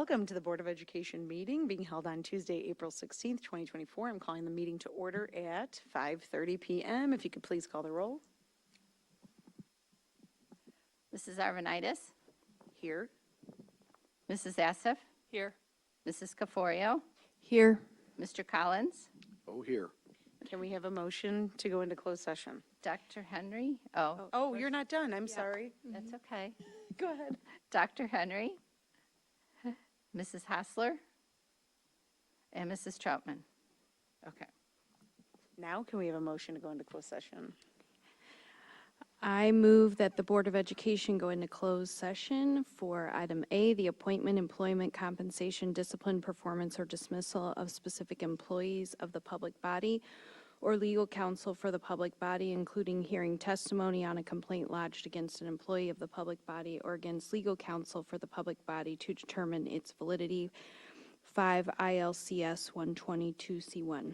Welcome to the Board of Education meeting being held on Tuesday, April 16th, 2024. I'm calling the meeting to order at 5:30 p.m. If you could please call the roll. Mrs. Arvanitis, Here. Mrs. Assef, Here. Mrs. Caforio, Here. Mr. Collins, Oh, here. Can we have a motion to go into closed session? Dr. Henry. Oh, Oh, you're not done. I'm sorry. that's okay. Go ahead. Dr. Henry, Mrs. Hassler, and Mrs. Troutman. Okay. Now can we have a motion to go into closed session? I move that the Board of Education go into closed session for item A, the appointment, employment, compensation, discipline, performance, or dismissal of specific employees of the public body or legal counsel for the public body, including hearing testimony on a complaint lodged against an employee of the public body or against legal counsel for the public body to determine its validity. 5 ILCS 122C1.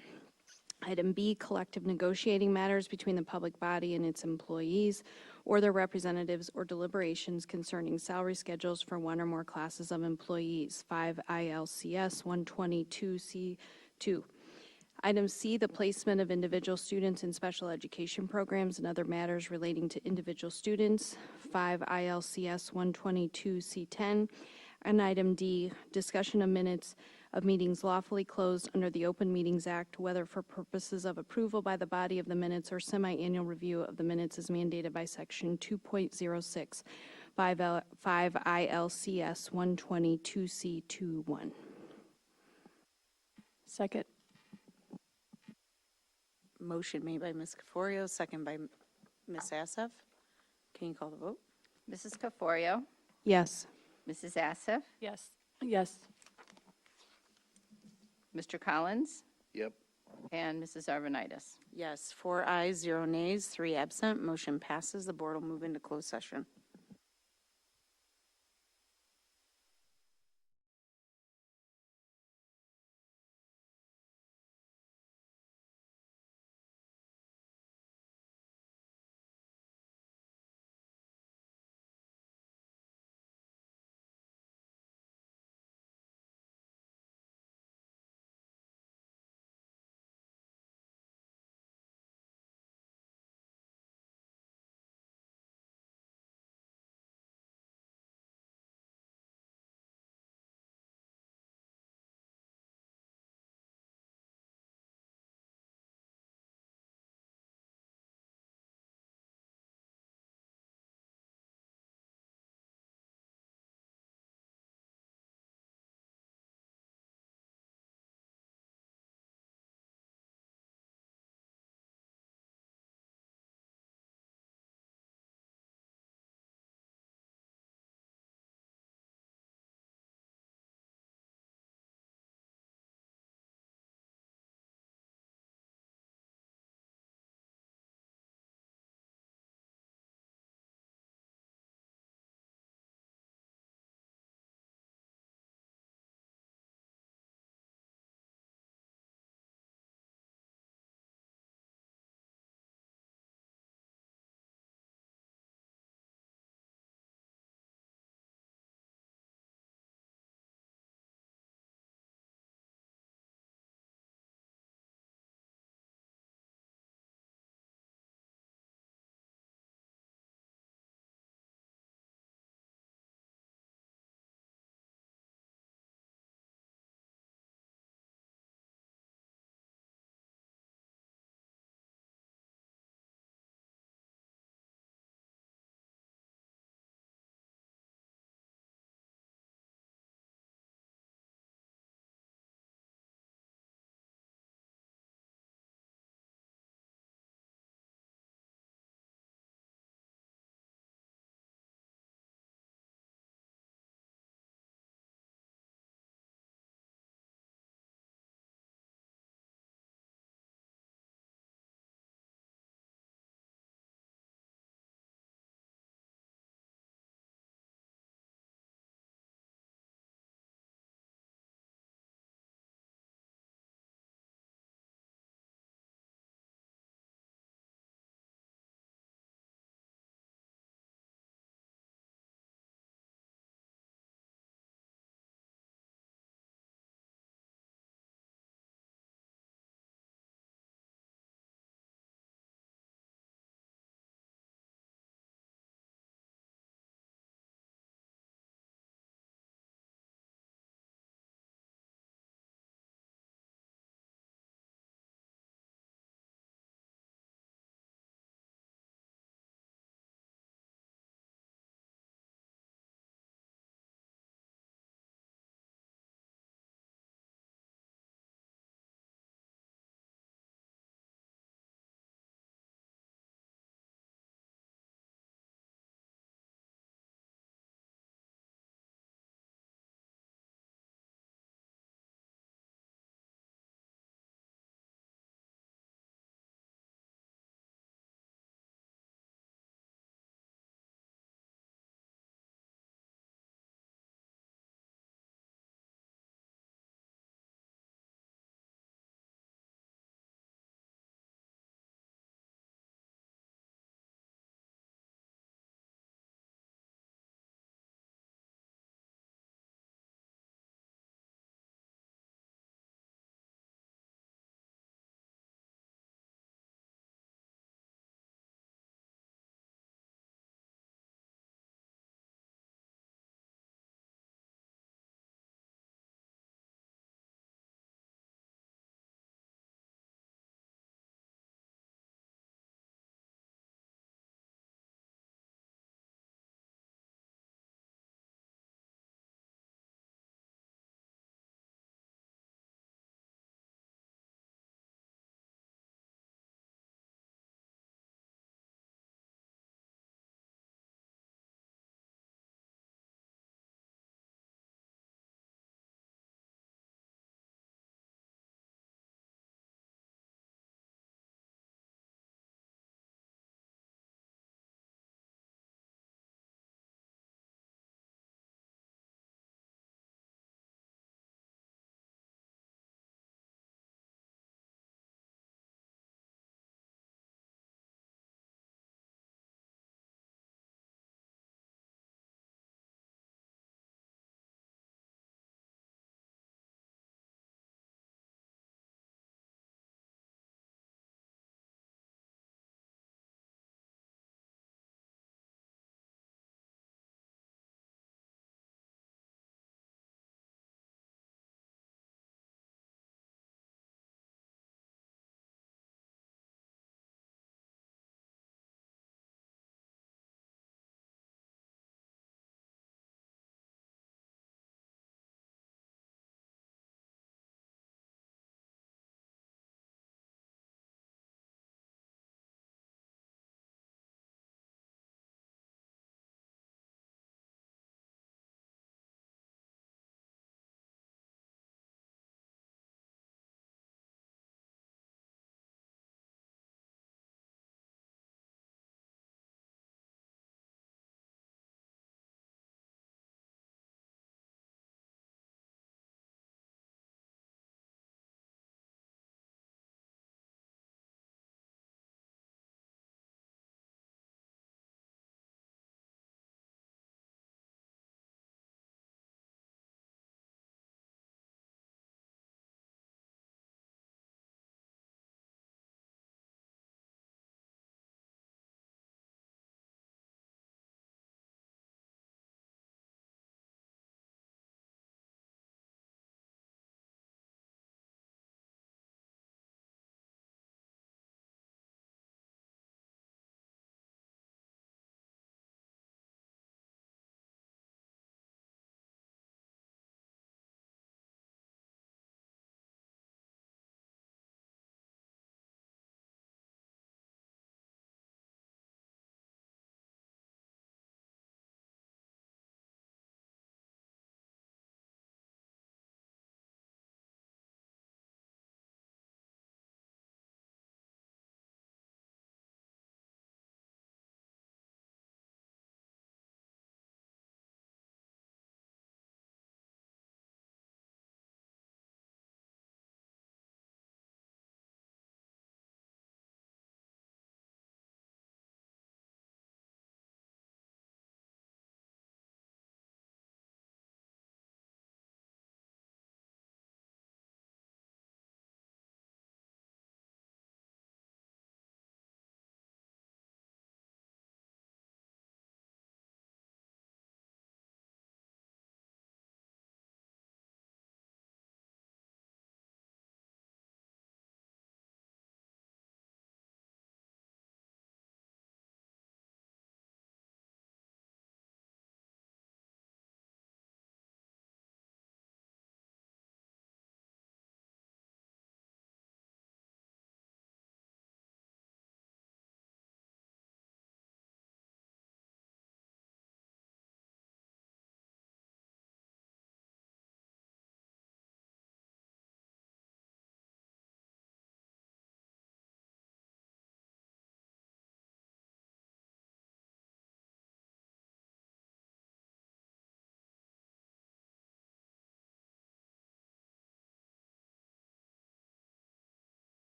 Item B, collective negotiating matters between the public body and its employees or their representatives or deliberations concerning salary schedules for one or more classes of employees. 5 ILCS 122C2. Item C, the placement of individual students in special education programs and other matters relating to individual students. 5 ILCS 122C10. And item D, discussion of minutes of meetings lawfully closed under the Open Meetings Act, whether for purposes of approval by the body of the minutes or semi-annual review of the minutes as mandated by Section 2.06, 5 ILCS 122C21. Second. Motion made by Ms. Caforio, second by Ms. Assef. Can you call the vote? Mrs. Caforio, Yes. Mrs. Assef, Yes. Yes. Mr. Collins, Yep. and Mrs. Arvanitis. Yes, 4 ayes, 0 nays, 3 absent. Motion passes. The board will move into closed session.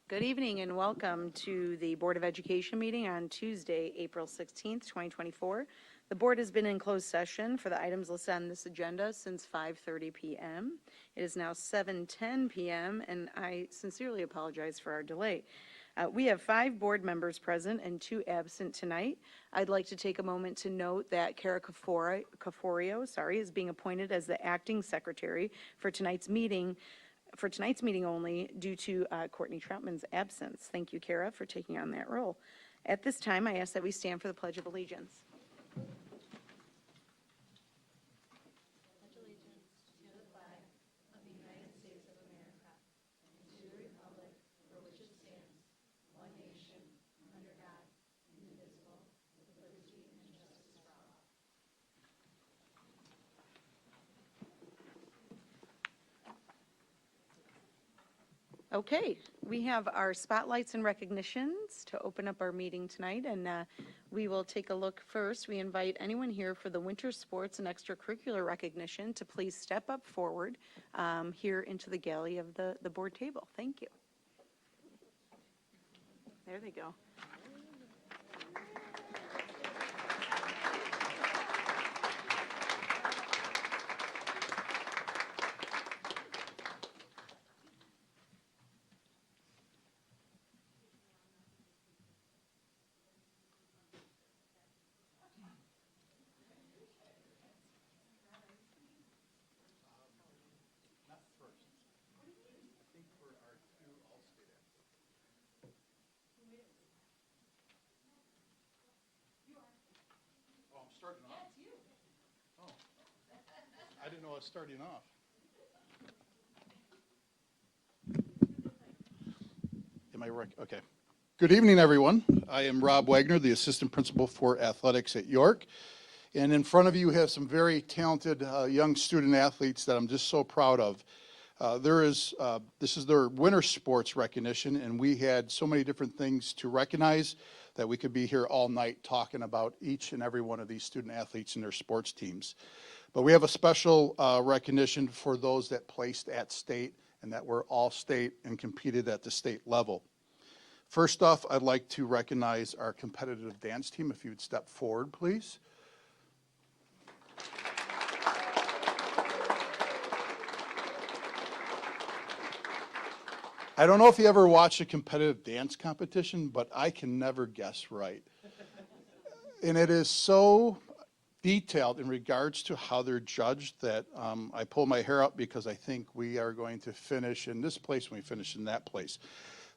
Good evening and welcome to the Board of Education meeting on Tuesday, April 16th, 2024. The board has been in closed session for the items listed on this agenda since 5:30 p.m. It is now 7:10 p.m. and I sincerely apologize for our delay. We have 5 board members present and 2 absent tonight. I'd like to take a moment to note that Kara Caforio, is being appointed as the acting secretary for tonight's meeting only due to Courtney Troutman's absence. Thank you, Kara, for taking on that role. At this time, I ask that we stand for the Pledge of Allegiance. Okay, we have our spotlights and recognitions to open up our meeting tonight, and we will take a look first. We invite anyone here for the winter sports and extracurricular recognition to please step up forward here into the galley of the board table. Thank you. There they go. Starting off? That's you. Oh. I didn't know I was starting off. Am I right? Okay. Good evening, everyone. I am Rob Wagner, the Assistant Principal for Athletics at York. And in front of you have some very talented young student athletes that I'm just so proud of. This is their winter sports recognition, and we had so many different things to recognize that we could be here all night talking about each and every one of these student athletes and their sports teams. But we have a special recognition for those that placed at state and that were all state and competed at the state level. First off, I'd like to recognize our competitive dance team. If you would step forward, please. I don't know if you ever watch a competitive dance competition, but I can never guess right. And it is so detailed in regards to how they're judged that I pull my hair out because I think we are going to finish in this place when we finish in that place.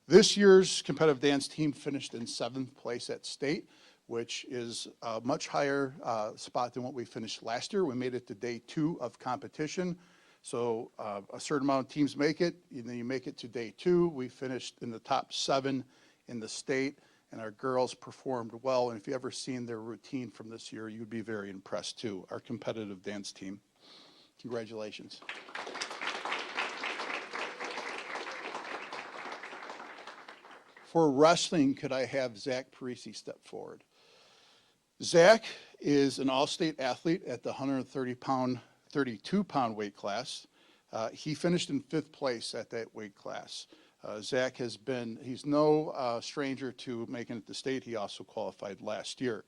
This year's competitive dance team finished in 7th place at state, which is a much higher spot than what we finished last year. We made it to day 2 of competition. So a certain amount of teams make it, and then you make it to day 2. We finished in the top 7 in the state, and our girls performed well. And if you ever seen their routine from this year, you'd be very impressed too. Our competitive dance team. Congratulations. For wrestling, could I have Zach Parisi step forward? Zach is an all-state athlete at the 130-pound 32-pound weight class. He finished in 5th place at that weight class. Zach he's no stranger to making it to state. He also qualified last year.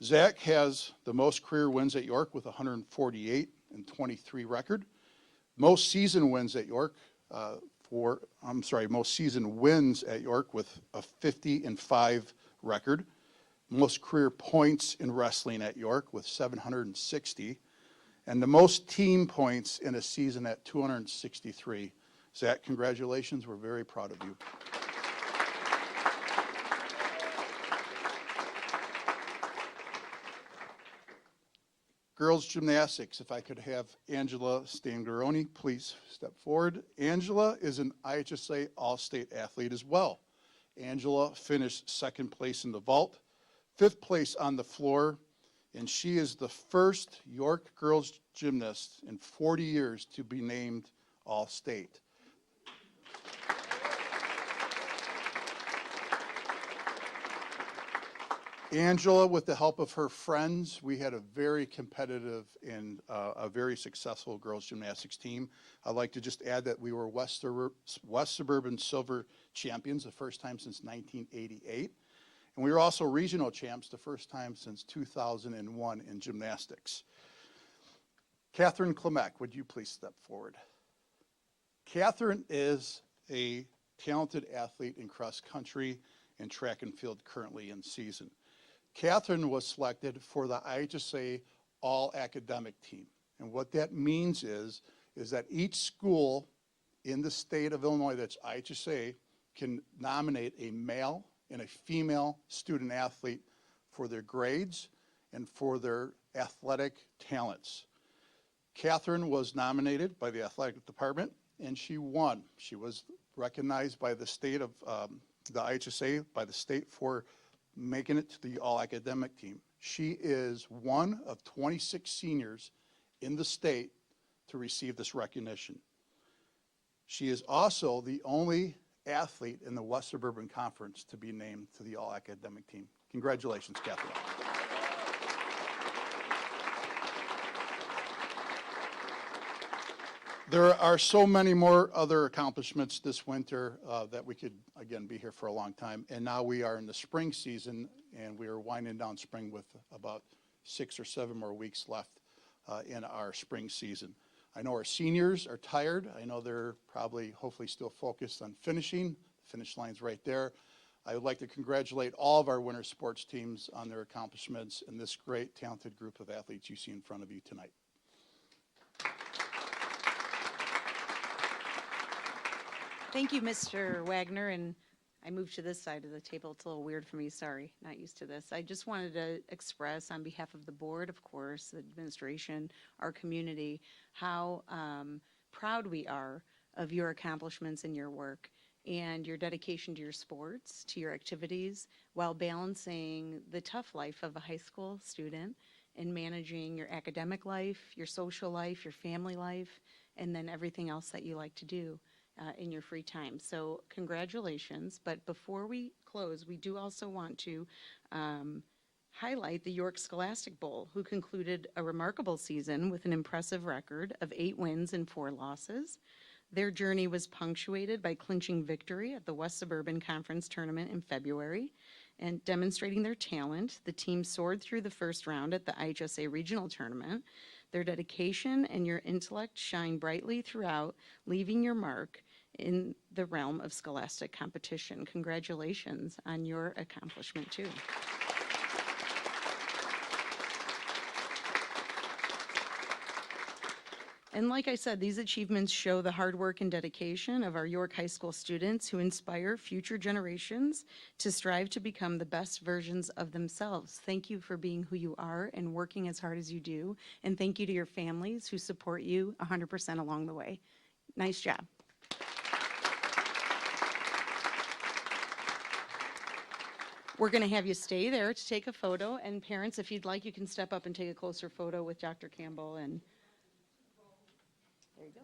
Zach has the most career wins at York with 148 and 23 record. Most season wins at York most season wins at York with a 50 and 5 record. Most career points in wrestling at York with 760. And the most team points in a season at 263. Zach, congratulations. We're very proud of you. Girls gymnastics, if I could have Angela Stangaroni please step forward. Angela is an IHSA All-State athlete as well. Angela finished 2nd place in the vault, 5th place on the floor, and she is the first York girls gymnast in 40 years to be named All-State. Angela, with the help of her friends, we had a very competitive and a very successful girls gymnastics team. I'd like to just add that we were West Suburban Silver champions the first time since 1988. And we were also regional champs the first time since 2001 in gymnastics. Catherine Klimek, would you please step forward? Catherine is a talented athlete in cross country and track and field currently in season. Catherine was selected for the IHSA all-academic team. And what that means is that each school in the state of Illinois that's IHSA can nominate a male and a female student athlete for their grades and for their athletic talents. Catherine was nominated by the athletic department, and she won. She was recognized by the state of the IHSA, by the state, for making it to the all-academic team. She is one of 26 seniors in the state to receive this recognition. She is also the only athlete in the West Suburban Conference to be named to the all-academic team. Congratulations, Catherine. There are so many more other accomplishments this winter that we could, again, be here for a long time. And now we are in the spring season, and we are winding down spring with about 6 or 7 more weeks left in our spring season. I know our seniors are tired. I know they're probably, hopefully, still focused on finishing. The finish line's right there. I would like to congratulate all of our winter sports teams on their accomplishments and this great, talented group of athletes you see in front of you tonight. Thank you, Mr. Wagner, and I moved to this side of the table. It's a little weird for me, sorry, not used to this. I just wanted to express on behalf of the board, of course, the administration, our community, how proud we are of your accomplishments and your work and your dedication to your sports, to your activities, while balancing the tough life of a high school student and managing your academic life, your social life, your family life, and then everything else that you like to do in your free time. So congratulations. But before we close, we do also want to highlight the York Scholastic Bowl, who concluded a remarkable season with an impressive record of 8 wins and 4 losses. Their journey was punctuated by clinching victory at the West Suburban Conference Tournament in February. And demonstrating their talent, the team soared through the first round at the IHSA Regional Tournament. Their dedication and your intellect shine brightly throughout, leaving your mark in the realm of scholastic competition. Congratulations on your accomplishment, too. And like I said, these achievements show the hard work and dedication of our York High School students who inspire future generations to strive to become the best versions of themselves. Thank you for being who you are and working as hard as you do. And thank you to your families who support you 100% along the way. Nice job. We're going to have you stay there to take a photo. And parents, if you'd like, you can step up and take a closer photo with Dr. Campbell. And there you go.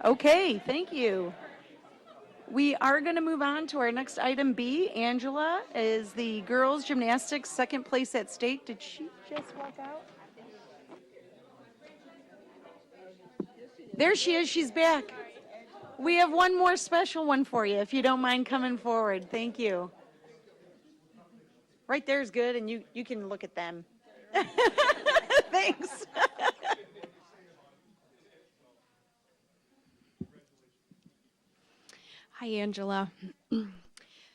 Okay, thank you. We are going to move on to our next item B. Angela is the girls gymnastics second place at state. Did she just walk out? There she is. She's back. We have one more special one for you, if you don't mind coming forward. Thank you. Right there is good, and you can look at them. Thanks. Hi, Angela.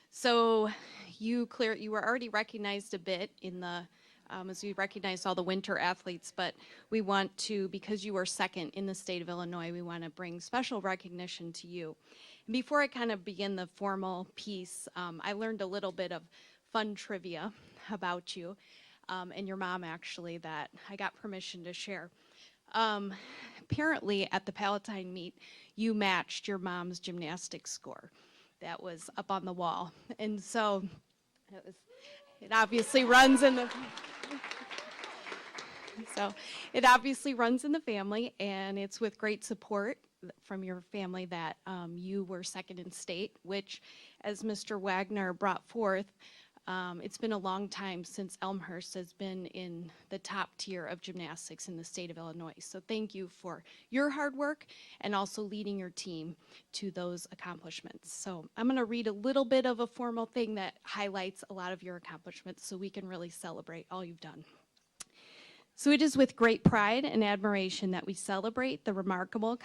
So you were already recognized a bit in the, as we recognized all the winter athletes, but we want to, because you were second in the state of Illinois, we want to bring special recognition to you. And before I kind of begin the formal piece, I learned a little bit of fun trivia about you and your mom, actually, that I got permission to share. Apparently, at the Palatine meet, you matched your mom's gymnastics score. That was up on the wall. And so it obviously runs in the family, and it's with great support from your family that you were second in state, which, as Mr. Wagner brought forth, it's been a long time since Elmhurst has been in the top tier of gymnastics in the state of Illinois. So thank you for your hard work and also leading your team to those accomplishments. So I'm going to read a little bit of a formal thing that highlights a lot of your accomplishments so we can really celebrate all you've done. So it is with great pride and admiration that we celebrate the remarkable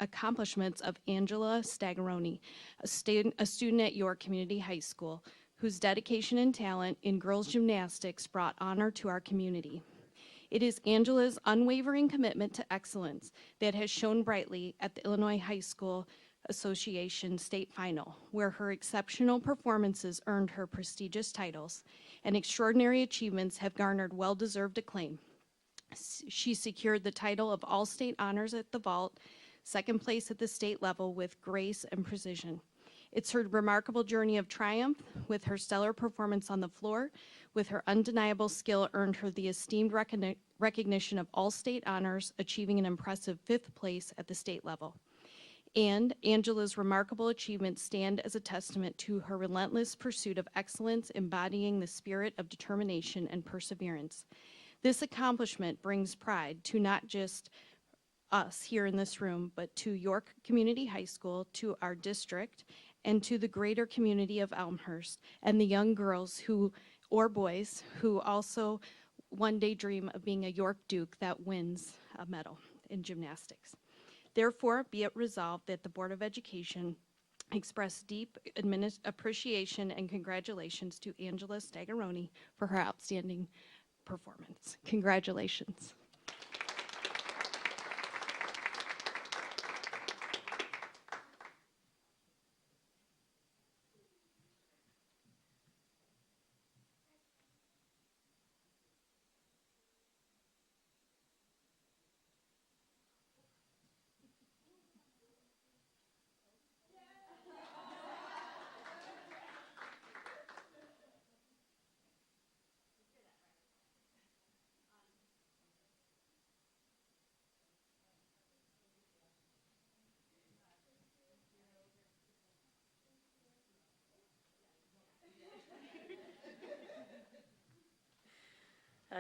accomplishments of Angela Stagaroni, a student at York Community High School, whose dedication and talent in girls gymnastics brought honor to our community. It is Angela's unwavering commitment to excellence that has shone brightly at the Illinois High School Association State Final, where her exceptional performances earned her prestigious titles, and extraordinary achievements have garnered well-deserved acclaim. She secured the title of All-State Honors at the vault, second place at the state level with grace and precision. It's her remarkable journey of triumph with her stellar performance on the floor, with her undeniable skill earned her the esteemed recognition of all-state honors, achieving an impressive 5th place at the state level. And Angela's remarkable achievements stand as a testament to her relentless pursuit of excellence, embodying the spirit of determination and perseverance. This accomplishment brings pride to not just us here in this room, but to York Community High School, to our district, and to the greater community of Elmhurst and the young girls or boys who also one day dream of being a York Duke that wins a medal in gymnastics. Therefore, be it resolved that the Board of Education express deep appreciation and congratulations to Angela Stagaroni for her outstanding performance. Congratulations.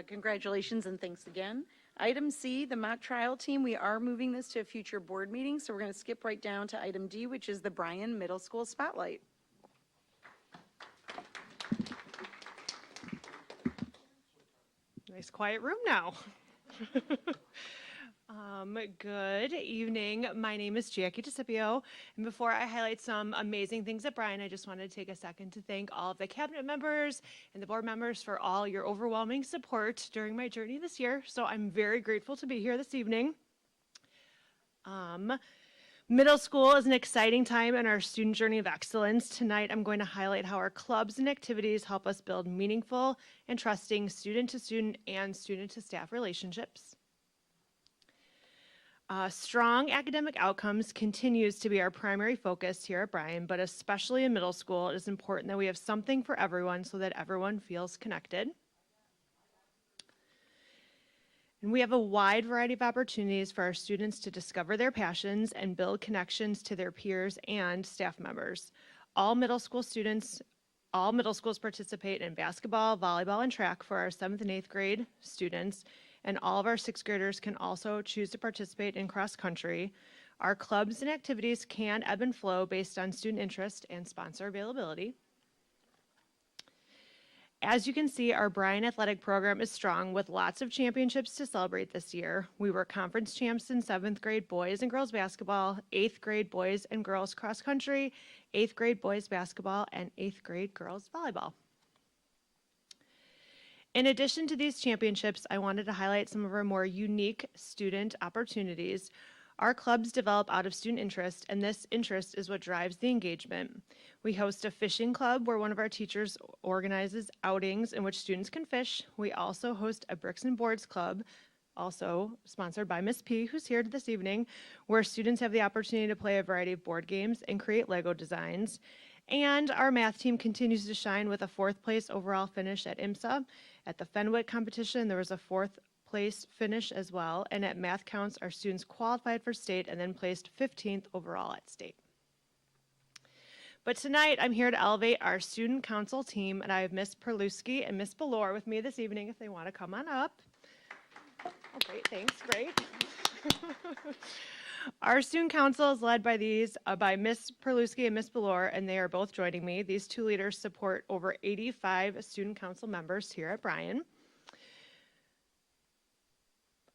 Congratulations and thanks again. Item C, the mock trial team, we are moving this to a future board meeting, so we're going to skip right down to item D, which is the Bryan Middle School Spotlight. Nice quiet room now. Good evening. My name is Jackie DeCipio, and before I highlight some amazing things at Bryan, I just wanted to take a second to thank all of the cabinet members and the board members for all your overwhelming support during my journey this year. So I'm very grateful to be here this evening. Middle school is an exciting time in our student journey of excellence. Tonight, I'm going to highlight how our clubs and activities help us build meaningful and trusting student-to-student and student-to-staff relationships. Strong academic outcomes continues to be our primary focus here at Bryan, but especially in middle school, it is important that we have something for everyone so that everyone feels connected. And we have a wide variety of opportunities for our students to discover their passions and build connections to their peers and staff members. All middle schools participate in basketball, volleyball, and track for our 7th and 8th grade students, and all of our 6th graders can also choose to participate in cross country. Our clubs and activities can ebb and flow based on student interest and sponsor availability. As you can see, our Bryan Athletic program is strong with lots of championships to celebrate this year. We were conference champs in 7th grade boys and girls basketball, 8th grade boys and girls cross country, 8th grade boys basketball, and 8th grade girls volleyball. In addition to these championships, I wanted to highlight some of our more unique student opportunities. Our clubs develop out of student interest, and this interest is what drives the engagement. We host a fishing club where one of our teachers organizes outings in which students can fish. We also host a bricks and boards club, also sponsored by Miss P, who's here this evening, where students have the opportunity to play a variety of board games and create Lego designs. And our math team continues to shine with a 4th place overall finish at IMSA. At the Fenwick competition, there was a 4th place finish as well, and at Math Counts, our students qualified for state and then placed 15th overall at state. But tonight, I'm here to elevate our student council team, and I have Miss Perluski and Miss Belor with me this evening if they want to come on up. Oh, great, thanks, great. Our student council is led by by Miss Perluski and Miss Belor, and they are both joining me. These two leaders support over 85 student council members here at Bryan.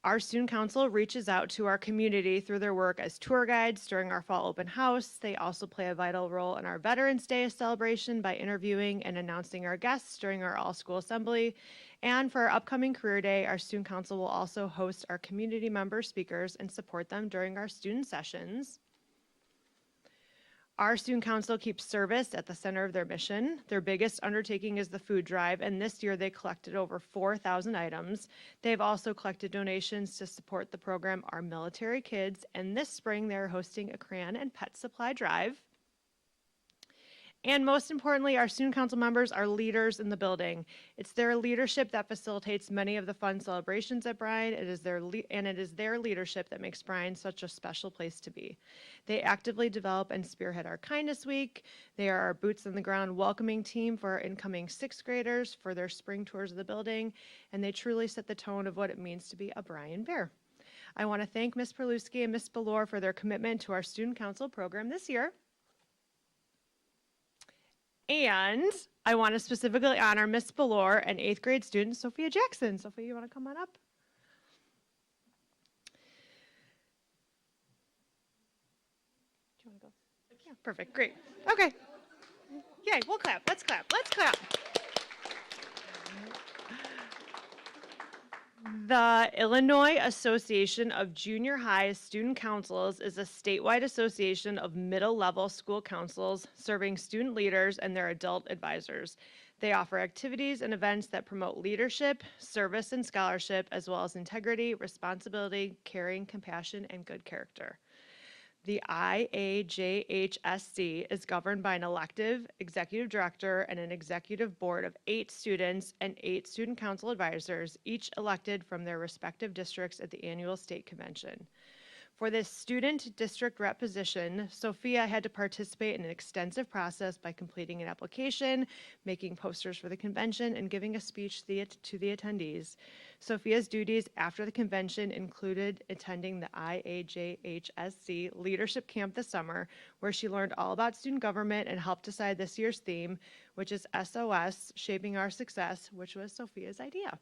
Our student council reaches out to our community through their work as tour guides during our fall open house. They also play a vital role in our Veterans Day celebration by interviewing and announcing our guests during our all-school assembly. And for our upcoming career day, our student council will also host our community member speakers and support them during our student sessions. Our student council keeps service at the center of their mission. Their biggest undertaking is the food drive, and this year they collected over 4,000 items. They've also collected donations to support the program Our Military Kids, and this spring they're hosting a crayon and pet supply drive. And most importantly, our student council members are leaders in the building. It's their leadership that facilitates many of the fun celebrations at Bryan. It is their leadership that makes Bryan such a special place to be. They actively develop and spearhead our Kindness Week. They are our boots on the ground welcoming team for our incoming 6th graders for their spring tours of the building, and they truly set the tone of what it means to be a Bryan Bear. I want to thank Ms. Perluski and Ms. Belor for their commitment to our student council program this year. And I want to specifically honor Miss Belor and 8th grade student Sophia Jackson. Sophia, you want to come on up? Do you want to go? Yeah, perfect, great. Okay. Yay, we'll clap. Let's clap. Let's clap. The Illinois Association of Junior High Student Councils is a statewide association of middle-level school councils serving student leaders and their adult advisors. They offer activities and events that promote leadership, service, and scholarship, as well as integrity, responsibility, caring, compassion, and good character. The IAJHSC is governed by an elective executive director and an executive board of 8 students and 8 student council advisors, each elected from their respective districts at the annual state convention. For this student district rep position, Sophia had to participate in an extensive process by completing an application, making posters for the convention, and giving a speech to the attendees. Sophia's duties after the convention included attending the IAJHSC Leadership Camp this summer, where she learned all about student government and helped decide this year's theme, which is SOS, Shaping Our Success, which was Sophia's idea.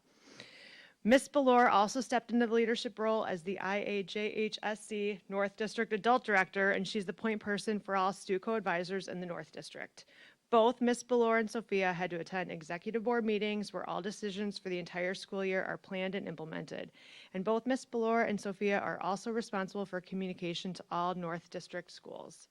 Ms. Belor also stepped into the leadership role as the IAJHSC North District Adult Director, and she's the point person for all STUCO advisors in the North District. Both Ms. Belor and Sophia had to attend executive board meetings where all decisions for the entire school year are planned and implemented. And both Ms. Belor and Sophia are also responsible for communication to all North District schools.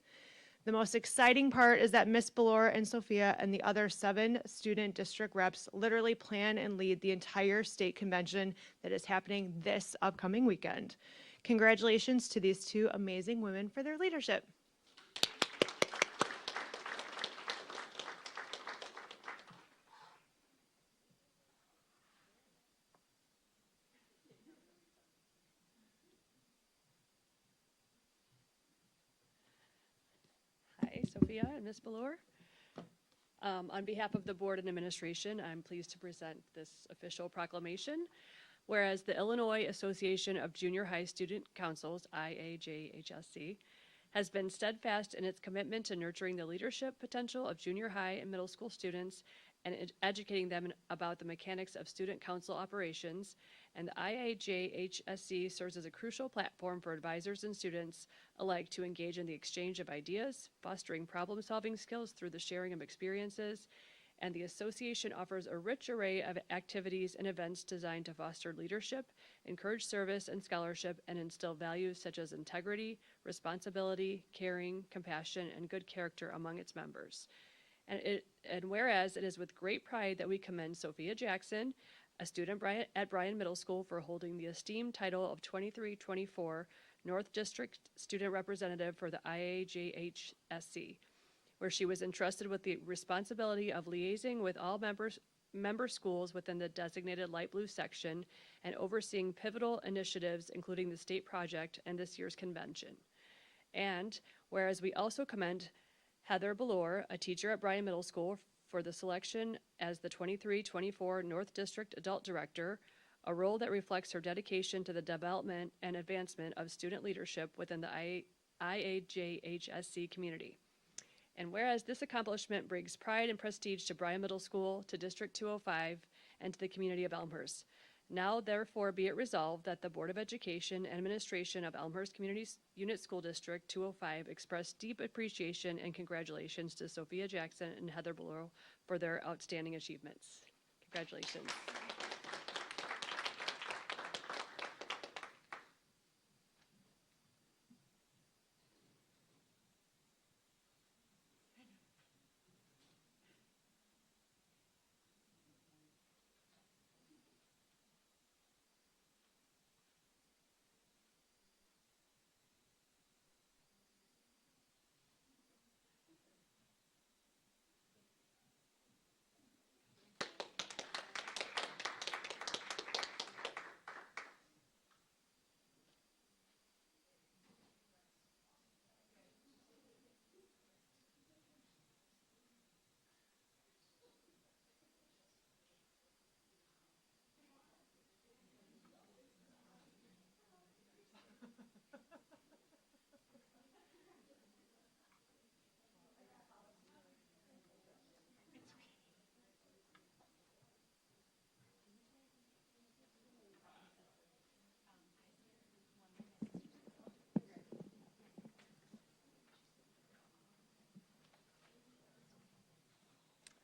The most exciting part is that Ms. Belor and Sophia and the other 7 student district reps literally plan and lead the entire state convention that is happening this upcoming weekend. Congratulations to these 2 amazing women for their leadership. Sophia and Ms. Ballor. On behalf of the board and administration, I'm pleased to present this official proclamation. Whereas the Illinois Association of Junior High Student Councils, IAJHSC, has been steadfast in its commitment to nurturing the leadership potential of junior high and middle school students and educating them about the mechanics of student council operations, and the IAJHSC serves as a crucial platform for advisors and students alike to engage in the exchange of ideas, fostering problem-solving skills through the sharing of experiences, and the association offers a rich array of activities and events designed to foster leadership, encourage service and scholarship, and instill values such as integrity, responsibility, caring, compassion, and good character among its members. And whereas it is with great pride that we commend Sophia Jackson, a student at Bryan Middle School, for holding the esteemed title of 2324 North District Student Representative for the IAJHSC, where she was entrusted with the responsibility of liaising with all member schools within the designated light blue section and overseeing pivotal initiatives, including the state project and this year's convention. And whereas we also commend Heather Ballor, a teacher at Bryan Middle School, for the selection as the 23-24 North District Adult Director, a role that reflects her dedication to the development and advancement of student leadership within the IAJHSC community. And whereas this accomplishment brings pride and prestige to Bryan Middle School, to District 205, and to the community of Elmhurst. Now, therefore, be it resolved that the Board of Education and Administration of Elmhurst Community Unit School District 205 express deep appreciation and congratulations to Sophia Jackson and Heather Ballor for their outstanding achievements. Congratulations.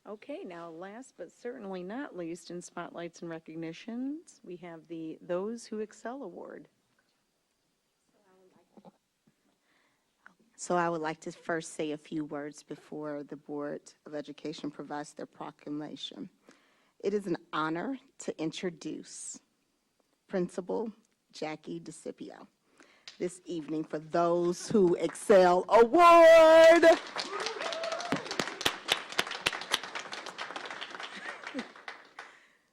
Okay, now last but certainly not least in spotlights and recognitions, we have the Those Who Excel Award. So I would like to first say a few words before the Board of Education provides their proclamation. It is an honor to introduce Principal Jackie DeCipio this evening for Those Who Excel Award.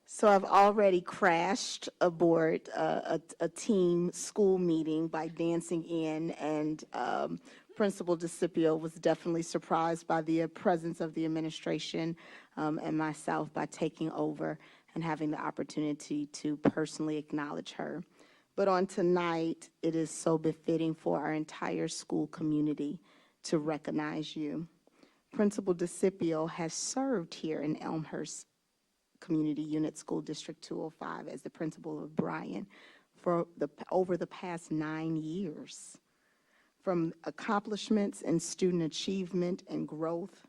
So I've already crashed aboard a team school meeting by dancing in, and Principal DeCipio was definitely surprised by the presence of the administration and myself by taking over and having the opportunity to personally acknowledge her. But on tonight, it is so befitting for our entire school community to recognize you. Principal DeCipio has served here in Elmhurst Community Unit School District 205 as the principal of Bryan for over the past 9 years. From accomplishments in student achievement and growth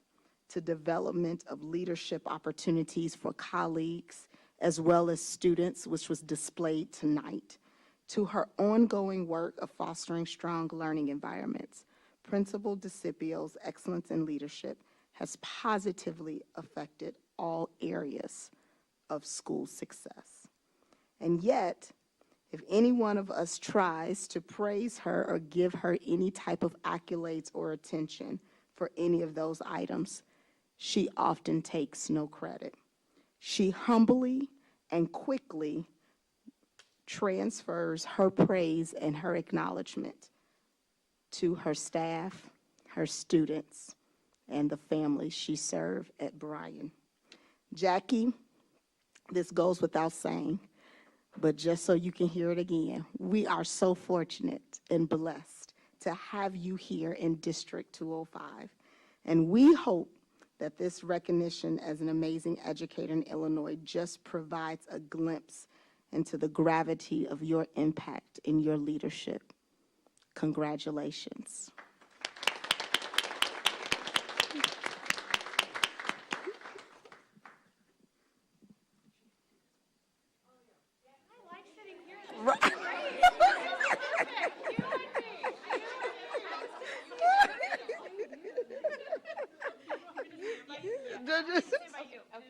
to development of leadership opportunities for colleagues as well as students, which was displayed tonight, to her ongoing work of fostering strong learning environments, Principal DeCipio's excellence in leadership has positively affected all areas of school success. And yet, if any one of us tries to praise her or give her any type of accolades or attention for any of those items, she often takes no credit. She humbly and quickly transfers her praise and her acknowledgement to her staff, her students, and the families she served at Bryan. Jackie, this goes without saying, but just so you can hear it again, we are so fortunate and blessed to have you here in District 205. And we hope that this recognition as an amazing educator in Illinois just provides a glimpse into the gravity of your impact and your leadership. Congratulations.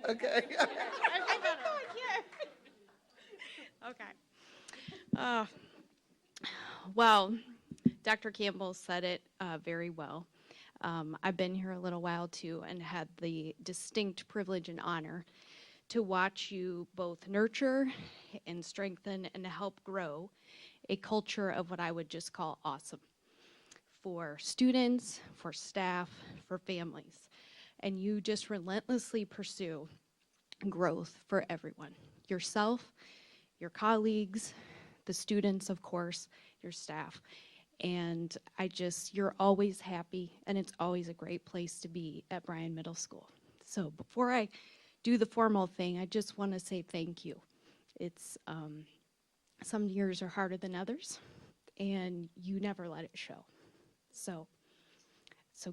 Okay. Okay. Well, Dr. Campbell said it very well. I've been here a little while too and had the distinct privilege and honor to watch you both nurture and strengthen and help grow a culture of what I would just call awesome for students, for staff, for families. And you just relentlessly pursue growth for everyone, yourself, your colleagues, the students, of course, your staff. And you're always happy, and it's always a great place to be at Bryan Middle School. So before I do the formal thing, I just want to say thank you. It's, some years are harder than others, and you never let it show. So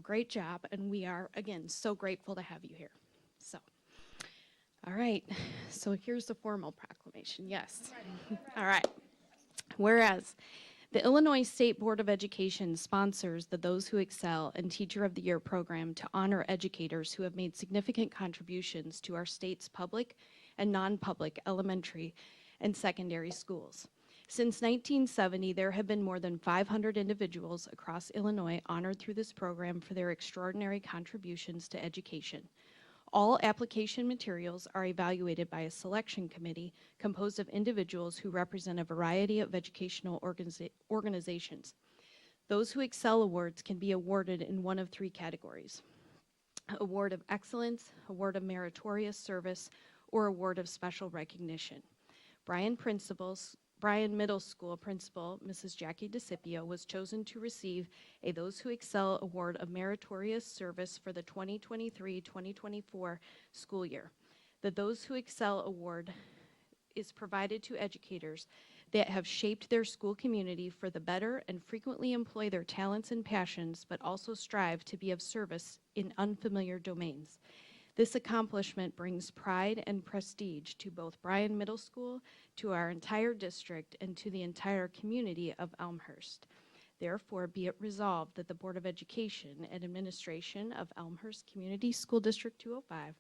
great job, and we are, again, so grateful to have you here. So, all right, so here's the formal proclamation, yes. All right. Whereas the Illinois State Board of Education sponsors the Those Who Excel and Teacher of the Year program to honor educators who have made significant contributions to our state's public and non-public elementary and secondary schools. Since 1970, there have been more than 500 individuals across Illinois honored through this program for their extraordinary contributions to education. All application materials are evaluated by a selection committee composed of individuals who represent a variety of educational organizations. Those Who Excel awards can be awarded in one of three categories: Award of Excellence, Award of Meritorious Service, or Award of Special Recognition. Bryan Middle School Principal, Mrs. Jackie DeCipio, was chosen to receive a Those Who Excel Award of Meritorious Service for the 2023-2024 school year. The Those Who Excel Award is provided to educators that have shaped their school community for the better and frequently employ their talents and passions, but also strive to be of service in unfamiliar domains. This accomplishment brings pride and prestige to both Bryan Middle School, to our entire district, and to the entire community of Elmhurst. Therefore, be it resolved that the Board of Education and Administration of Elmhurst Community School District 205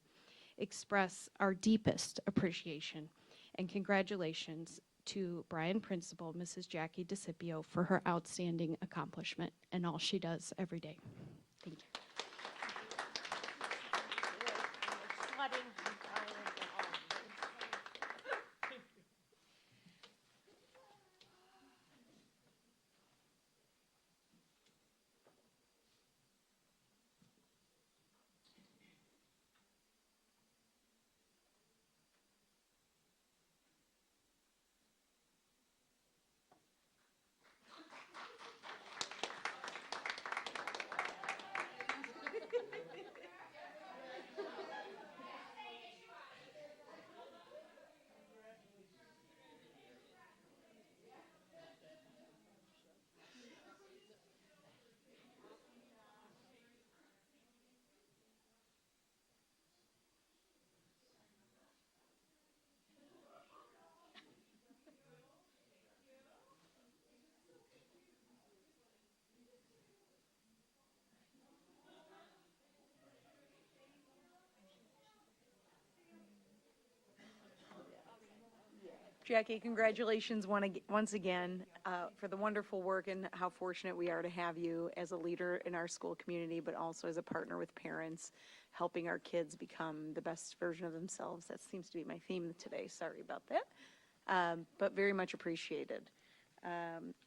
express our deepest appreciation and congratulations to Bryan Principal, Mrs. Jackie DeCipio, for her outstanding accomplishment and all she does every day. Thank you. Jackie, congratulations once again for the wonderful work and how fortunate we are to have you as a leader in our school community, but also as a partner with parents, helping our kids become the best version of themselves. That seems to be my theme today. Sorry about that, but very much appreciated.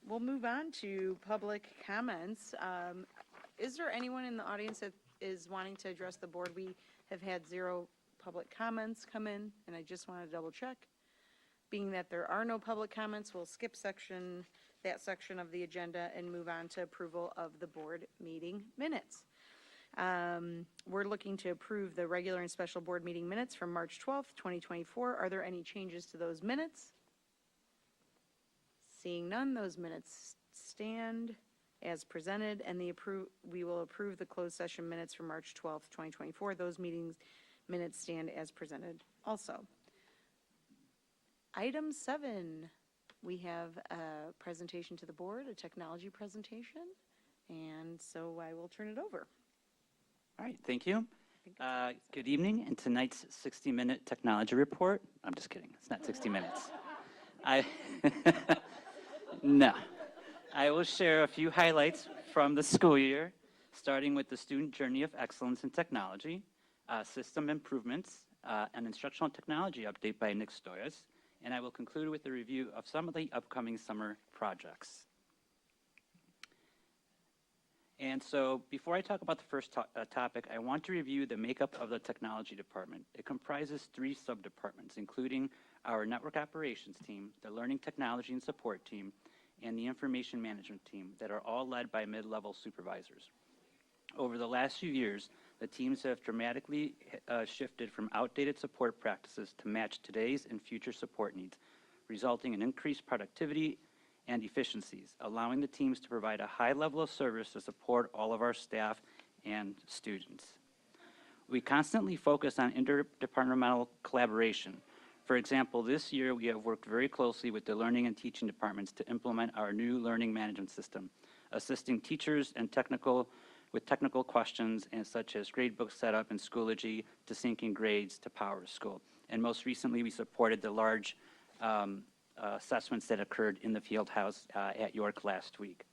We'll move on to public comments. Is there anyone in the audience that is wanting to address the board. We have had 0 public comments come in, and I just want to double check. Being that there are no public comments, we'll skip that section of the agenda and move on to approval of the board meeting minutes. We're looking to approve the regular and special board meeting minutes from March 12th, 2024. Are there any changes to those minutes? Seeing none, those minutes stand as presented, and we will approve the closed session minutes from March 12th, 2024. Those meetings minutes stand as presented also. Item 7, we have a presentation to the board, a technology presentation, and so I will turn it over. All right, thank you. Good evening. In tonight's 60-minute technology report, I'm just kidding, it's not 60 minutes. No. I will share a few highlights from the school year, starting with the Student Journey of Excellence in Technology, system improvements, an instructional technology update by Nick Stoyas, and I will conclude with a review of some of the upcoming summer projects. And so before I talk about the first topic, I want to review the makeup of the technology department. It comprises 3 sub-departments, including our network operations team, the learning technology and support team, and the information management team that are all led by mid-level supervisors. Over the last few years, the teams have dramatically shifted from outdated support practices to match today's and future support needs, resulting in increased productivity and efficiencies, allowing the teams to provide a high level of service to support all of our staff and students. We constantly focus on interdepartmental collaboration. For example, this year we have worked very closely with the learning and teaching departments to implement our new learning management system, assisting teachers and with technical questions and such as gradebook setup and Schoology to syncing grades to PowerSchool. And most recently, we supported the large assessments that occurred in the field house at York last week.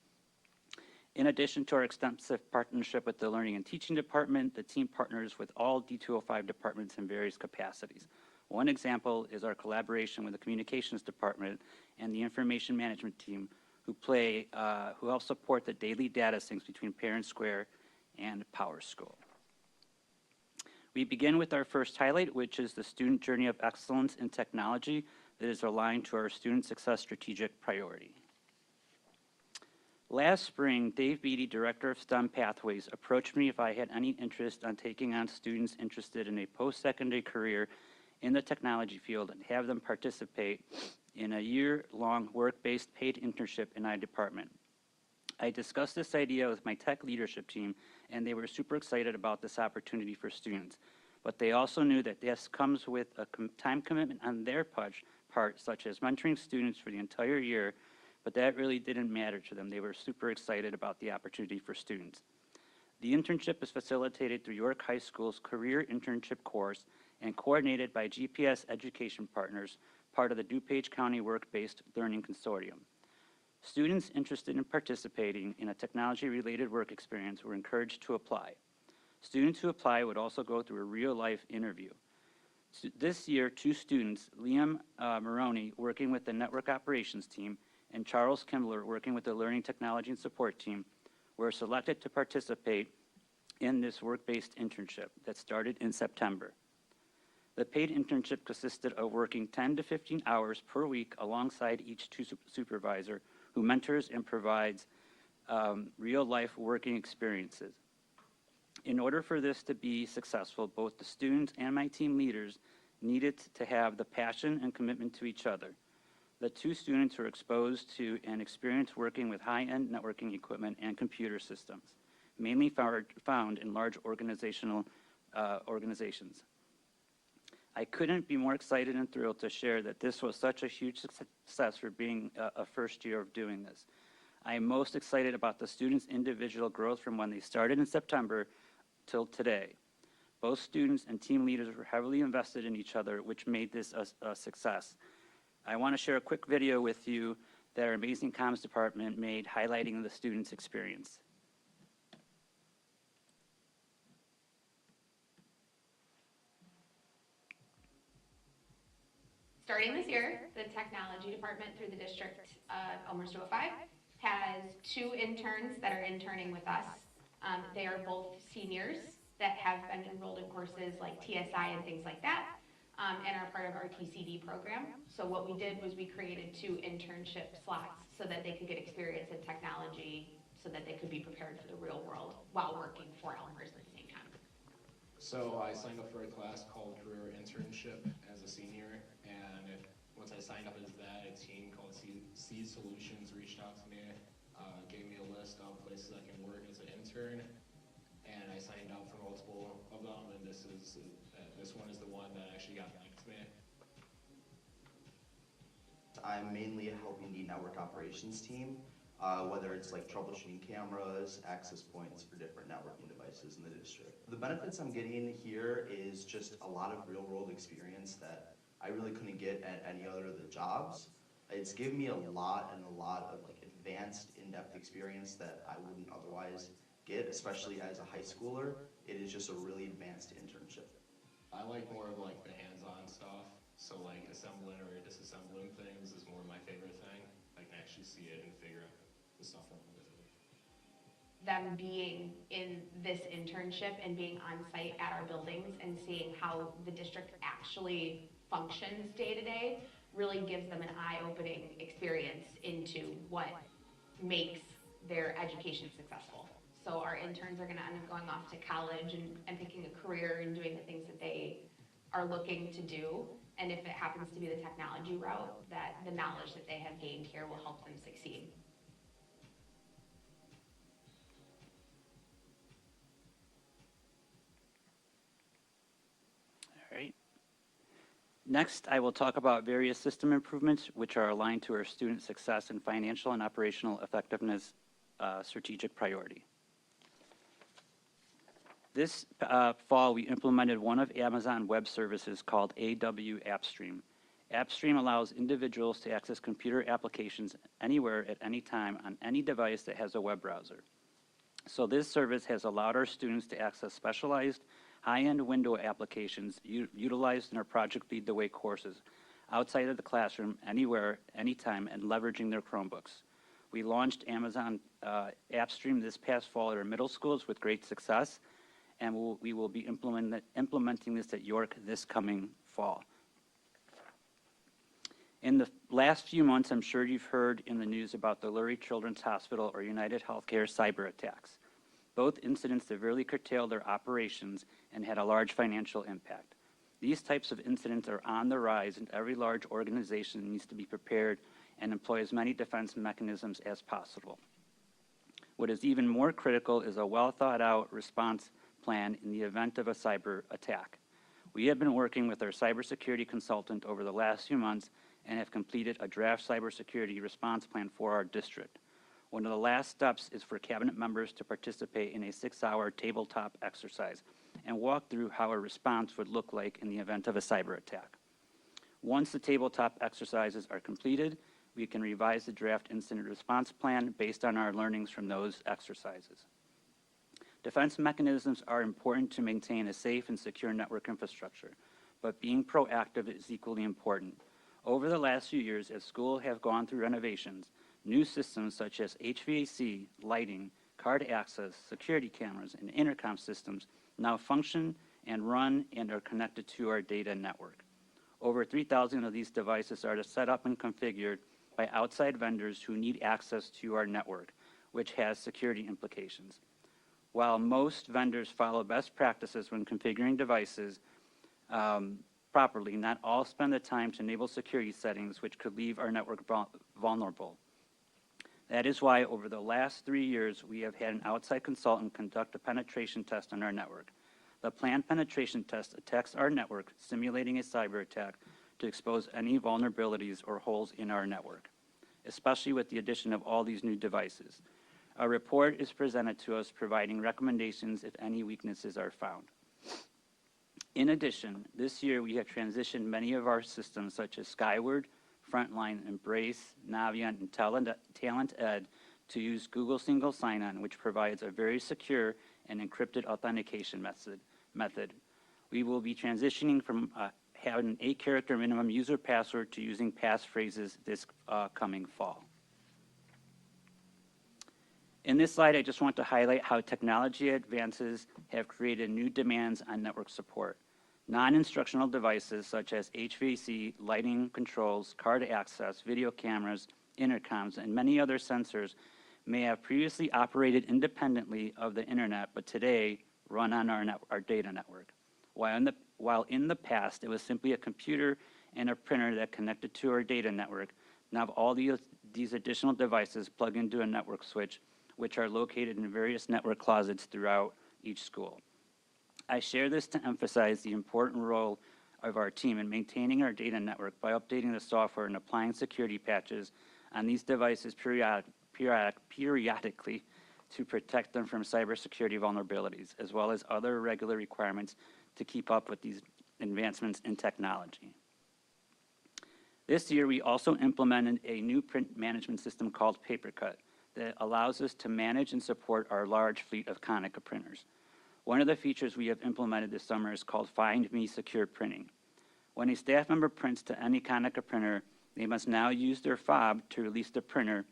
In addition to our extensive partnership with the Learning and Teaching Department, the team partners with all D205 departments in various capacities. One example is our collaboration with the Communications Department and the Information Management team who help support the daily data syncs between Parent Square and PowerSchool. We begin with our first highlight, which is the Student Journey of Excellence in Technology that is aligned to our student success strategic priority. Last spring, Dave Beatty, Director of STEM Pathways, approached me if I had any interest on taking on students interested in a post-secondary career in the technology field and have them participate in a year-long work-based paid internship in my department. I discussed this idea with my tech leadership team, and they were super excited about this opportunity for students. But they also knew that this comes with a time commitment on their part, such as mentoring students for the entire year, but that really didn't matter to them. They were super excited about the opportunity for students. The internship is facilitated through York High School's Career Internship course and coordinated by GPS Education Partners, part of the DuPage County Work-Based Learning Consortium. Students interested in participating in a technology-related work experience were encouraged to apply. Students who apply would also go through a real-life interview. This year, 2 students, Liam Maroney, working with the Network Operations team, and Charles Kimbler, working with the Learning Technology and Support team, were selected to participate in this work-based internship that started in September. The paid internship consisted of working 10 to 15 hours per week alongside each supervisor who mentors and provides real-life working experiences. In order for this to be successful, both the students and my team leaders needed to have the passion and commitment to each other. The 2 students were exposed to and experienced working with high-end networking equipment and computer systems, mainly found in large organizations. I couldn't be more excited and thrilled to share that this was such a huge success for being a first year of doing this. I am most excited about the students' individual growth from when they started in September till today. Both students and team leaders were heavily invested in each other, which made this a success. I want to share a quick video with you that our amazing comms department made highlighting the students' experience. Starting this year, the technology department through the district of Elmhurst 205 has 2 interns that are interning with us. They are both seniors. that have been enrolled in courses like TSI and things like that, and are part of our TCD program. So what we did was we created 2 internship slots so that they could get experience in technology, so that they could be prepared for the real world while working for Elmhurst at the same time. So I signed up for a class called Career Internship as a senior, and once I signed up as that, a team called Seed Solutions reached out to me, gave me a list of places I can work as an intern, and I signed up for multiple of them, and this one is the one that actually got back to me. I'm mainly helping the network operations team, whether it's like troubleshooting cameras, access points for different networking devices in the district. The benefits I'm getting here is just a lot of real world experience that I really couldn't get at any other of the jobs. It's given me a lot of like advanced in-depth experience that I wouldn't otherwise get, especially as a high schooler. It is just a really advanced internship. I like more of like the hands-on stuff, so like assembling or disassembling things is more my favorite thing. I can actually see it and figure out the stuff wrong with it. Them being in this internship and being on site at our buildings and seeing how the district actually functions day to day really gives them an eye-opening experience into what makes their education successful. So our interns are going to end up going off to college and picking a career and doing the things that they are looking to do. And if it happens to be the technology route, that the knowledge that they have gained here will help them succeed. All right. Next, I will talk about various system improvements which are aligned to our student success and financial and operational effectiveness strategic priority. This fall, we implemented one of Amazon Web Services called AW AppStream. AppStream allows individuals to access computer applications anywhere at any time on any device that has a web browser. So this service has allowed our students to access specialized high-end window applications utilized in our Project Lead the Way courses outside of the classroom, anywhere, anytime, and leveraging their Chromebooks. We launched Amazon AppStream this past fall at our middle schools with great success, and we will be implementing this at York this coming fall. In the last few months, I'm sure you've heard in the news about the Lurie Children's Hospital or United Healthcare cyber attacks. Both incidents severely curtailed their operations and had a large financial impact. These types of incidents are on the rise, and every large organization needs to be prepared and employ as many defense mechanisms as possible. What is even more critical is a well-thought-out response plan in the event of a cyber attack. We have been working with our cybersecurity consultant over the last few months and have completed a draft cybersecurity response plan for our district. One of the last steps is for cabinet members to participate in a 6-hour tabletop exercise and walk through how a response would look like in the event of a cyber attack. Once the tabletop exercises are completed, we can revise the draft incident response plan based on our learnings from those exercises. Defense mechanisms are important to maintain a safe and secure network infrastructure, but being proactive is equally important. Over the last few years, as schools have gone through renovations, new systems such as HVAC, lighting, card access, security cameras, and intercom systems now function and run and are connected to our data network. Over 3,000 of these devices are set up and configured by outside vendors who need access to our network, which has security implications. While most vendors follow best practices when configuring devices properly, not all spend the time to enable security settings which could leave our network vulnerable. That is why over the last 3 years, we have had an outside consultant conduct a penetration test on our network. The planned penetration test attacks our network, simulating a cyber attack to expose any vulnerabilities or holes in our network, especially with the addition of all these new devices. A report is presented to us providing recommendations if any weaknesses are found. In addition, this year we have transitioned many of our systems such as Skyward, Frontline, Embrace, Naviant, and Talent Ed to use Google Single Sign-On, which provides a very secure and encrypted authentication method. We will be transitioning from having an 8-character minimum user password to using passphrases this coming fall. In this slide, I just want to highlight how technology advances have created new demands on network support. Non-instructional devices such as HVAC, lighting controls, card access, video cameras, intercoms, and many other sensors may have previously operated independently of the internet, but today run on our data network. While in the past, it was simply a computer and a printer that connected to our data network, now all these additional devices plug into a network switch, which are located in various network closets throughout each school. I share this to emphasize the important role of our team in maintaining our data network by updating the software and applying security patches on these devices periodically to protect them from cybersecurity vulnerabilities, as well as other regular requirements to keep up with these advancements in technology. This year, we also implemented a new print management system called PaperCut that allows us to manage and support our large fleet of Konica printers. One of the features we have implemented this summer is called Find Me Secure Printing. When a staff member prints to any Konica printer, they must now use their fob to release the printer,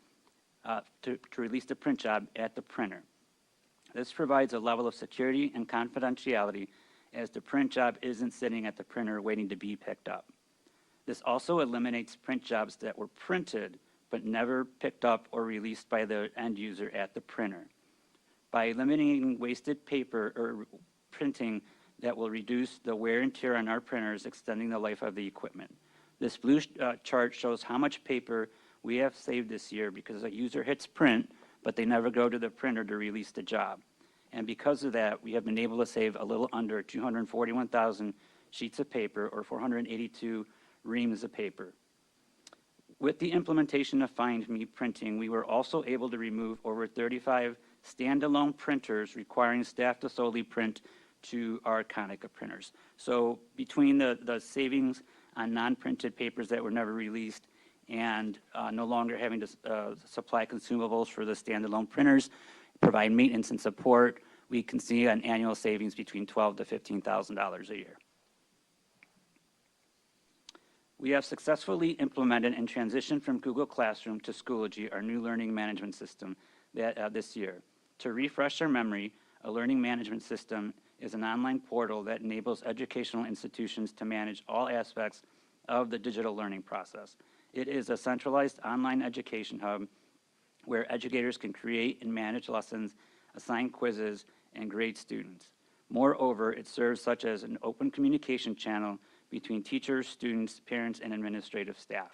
to release the print job at the printer. This provides a level of security and confidentiality as the print job isn't sitting at the printer waiting to be picked up. This also eliminates print jobs that were printed but never picked up or released by the end user at the printer. By eliminating wasted paper or printing that will reduce the wear and tear on our printers, extending the life of the equipment. This blue chart shows how much paper we have saved this year because a user hits print, but they never go to the printer to release the job. And because of that, we have been able to save a little under 241,000 sheets of paper or 482 reams of paper. With the implementation of Find Me Printing, we were also able to remove over 35 standalone printers requiring staff to solely print to our Konica printers. So between the savings on non-printed papers that were never released and no longer having to supply consumables for the standalone printers, provide maintenance and support, we can see an annual savings between $12,000 to $15,000 a year. We have successfully implemented and transitioned from Google Classroom to Schoology, our new learning management system, this year. To refresh our memory, a learning management system is an online portal that enables educational institutions to manage all aspects of the digital learning process. It is a centralized online education hub where educators can create and manage lessons, assign quizzes, and grade students. Moreover, it serves such as an open communication channel between teachers, students, parents, and administrative staff.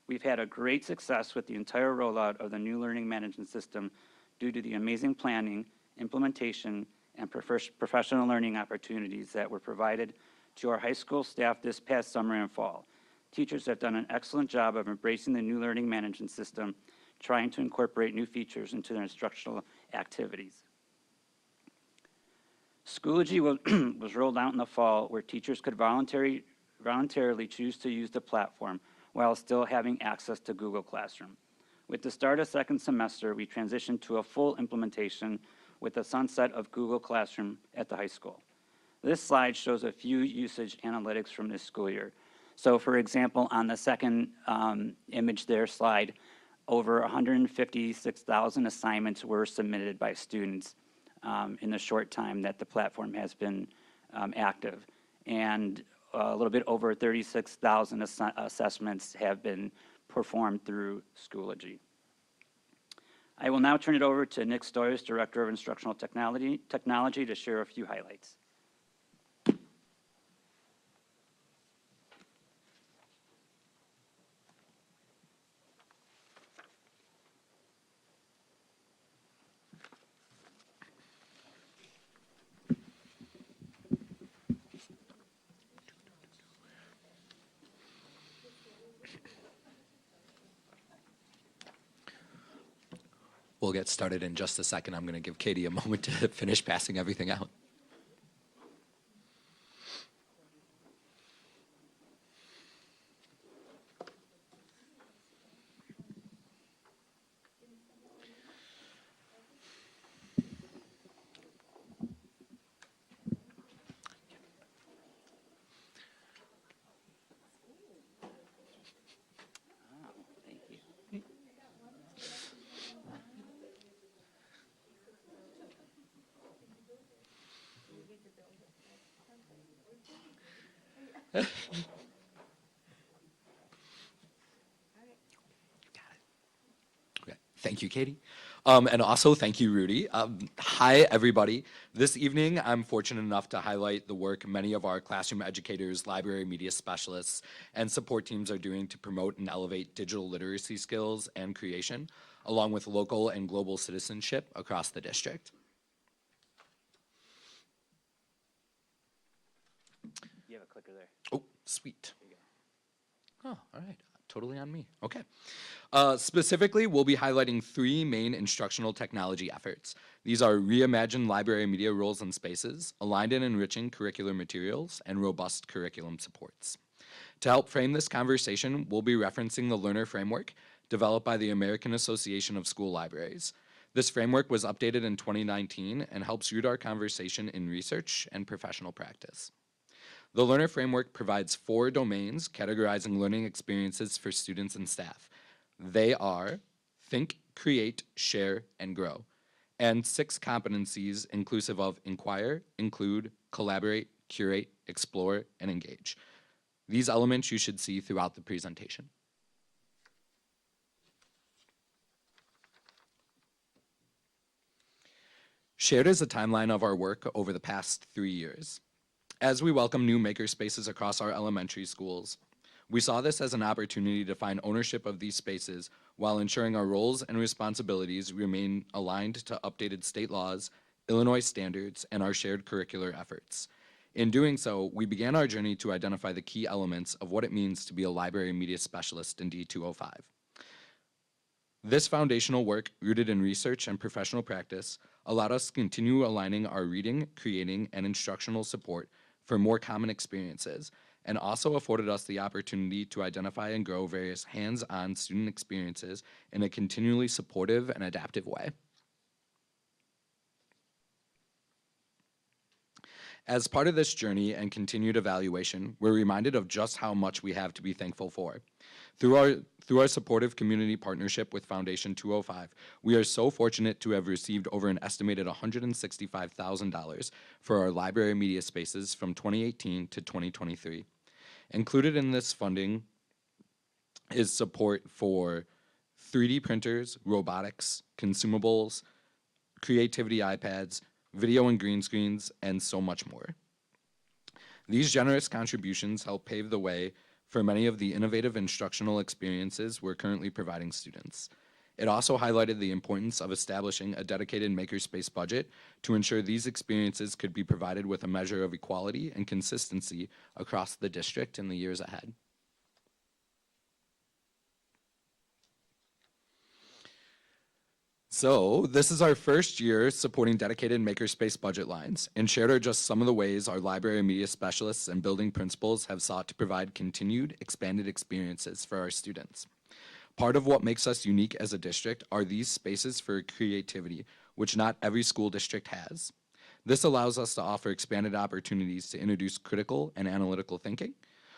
We've had a great success with the entire rollout of the new learning management system due to the amazing planning, implementation, and professional learning opportunities that were provided to our high school staff this past summer and fall. Teachers have done an excellent job of embracing the new learning management system, trying to incorporate new features into their instructional activities. Schoology was rolled out in the fall where teachers could voluntarily choose to use the platform while still having access to Google Classroom. With the start of second semester, we transitioned to a full implementation with the sunset of Google Classroom at the high school. This slide shows a few usage analytics from this school year. So for example, on the second image there slide, over 156,000 assignments were submitted by students in the short time that the platform has been active. And a little bit over 36,000 assessments have been performed through Schoology. I will now turn it over to Nick Stoyers, Director of Instructional Technology, to share a few highlights. We'll get started in just a second. I'm going to give Katie a moment to finish passing everything out. Okay. Thank you, Katie. And also thank you, Rudy. Hi, everybody. This evening, I'm fortunate enough to highlight the work many of our classroom educators, library media specialists, and support teams are doing to promote and elevate digital literacy skills and creation, along with local and global citizenship across the district. You have a clicker there. Oh, sweet. Oh, all right. Totally on me. Okay. Specifically, we'll be highlighting 3 main instructional technology efforts. These are reimagined library media roles and spaces, aligned and enriching curricular materials, and robust curriculum supports. To help frame this conversation, we'll be referencing the Learner Framework developed by the American Association of School Libraries. This framework was updated in 2019 and helps root our conversation in research and professional practice. The Learner Framework provides 4 domains categorizing learning experiences for students and staff. They are think, create, share, and grow, and 6 competencies inclusive of inquire, include, collaborate, curate, explore, and engage. These elements you should see throughout the presentation. Shared is a timeline of our work over the past 3 years. As we welcome new makerspaces across our elementary schools, we saw this as an opportunity to find ownership of these spaces while ensuring our roles and responsibilities remain aligned to updated state laws, Illinois standards, and our shared curricular efforts. In doing so, we began our journey to identify the key elements of what it means to be a library media specialist in D205. This foundational work, rooted in research and professional practice, allowed us to continue aligning our reading, creating, and instructional support for more common experiences, and also afforded us the opportunity to identify and grow various hands-on student experiences in a continually supportive and adaptive way. As part of this journey and continued evaluation, we're reminded of just how much we have to be thankful for. Through our supportive community partnership with Foundation 205, we are so fortunate to have received over an estimated $165,000 for our library media spaces from 2018 to 2023. Included in this funding is support for 3D printers, robotics, consumables, creativity iPads, video and green screens, and so much more. These generous contributions help pave the way for many of the innovative instructional experiences we're currently providing students. It also highlighted the importance of establishing a dedicated makerspace budget to ensure these experiences could be provided with a measure of equality and consistency across the district in the years ahead. So this is our first year supporting dedicated makerspace budget lines, and shared are just some of the ways our library media specialists and building principals have sought to provide continued expanded experiences for our students. Part of what makes us unique as a district are these spaces for creativity, which not every school district has. This allows us to offer expanded opportunities to introduce critical and analytical thinking,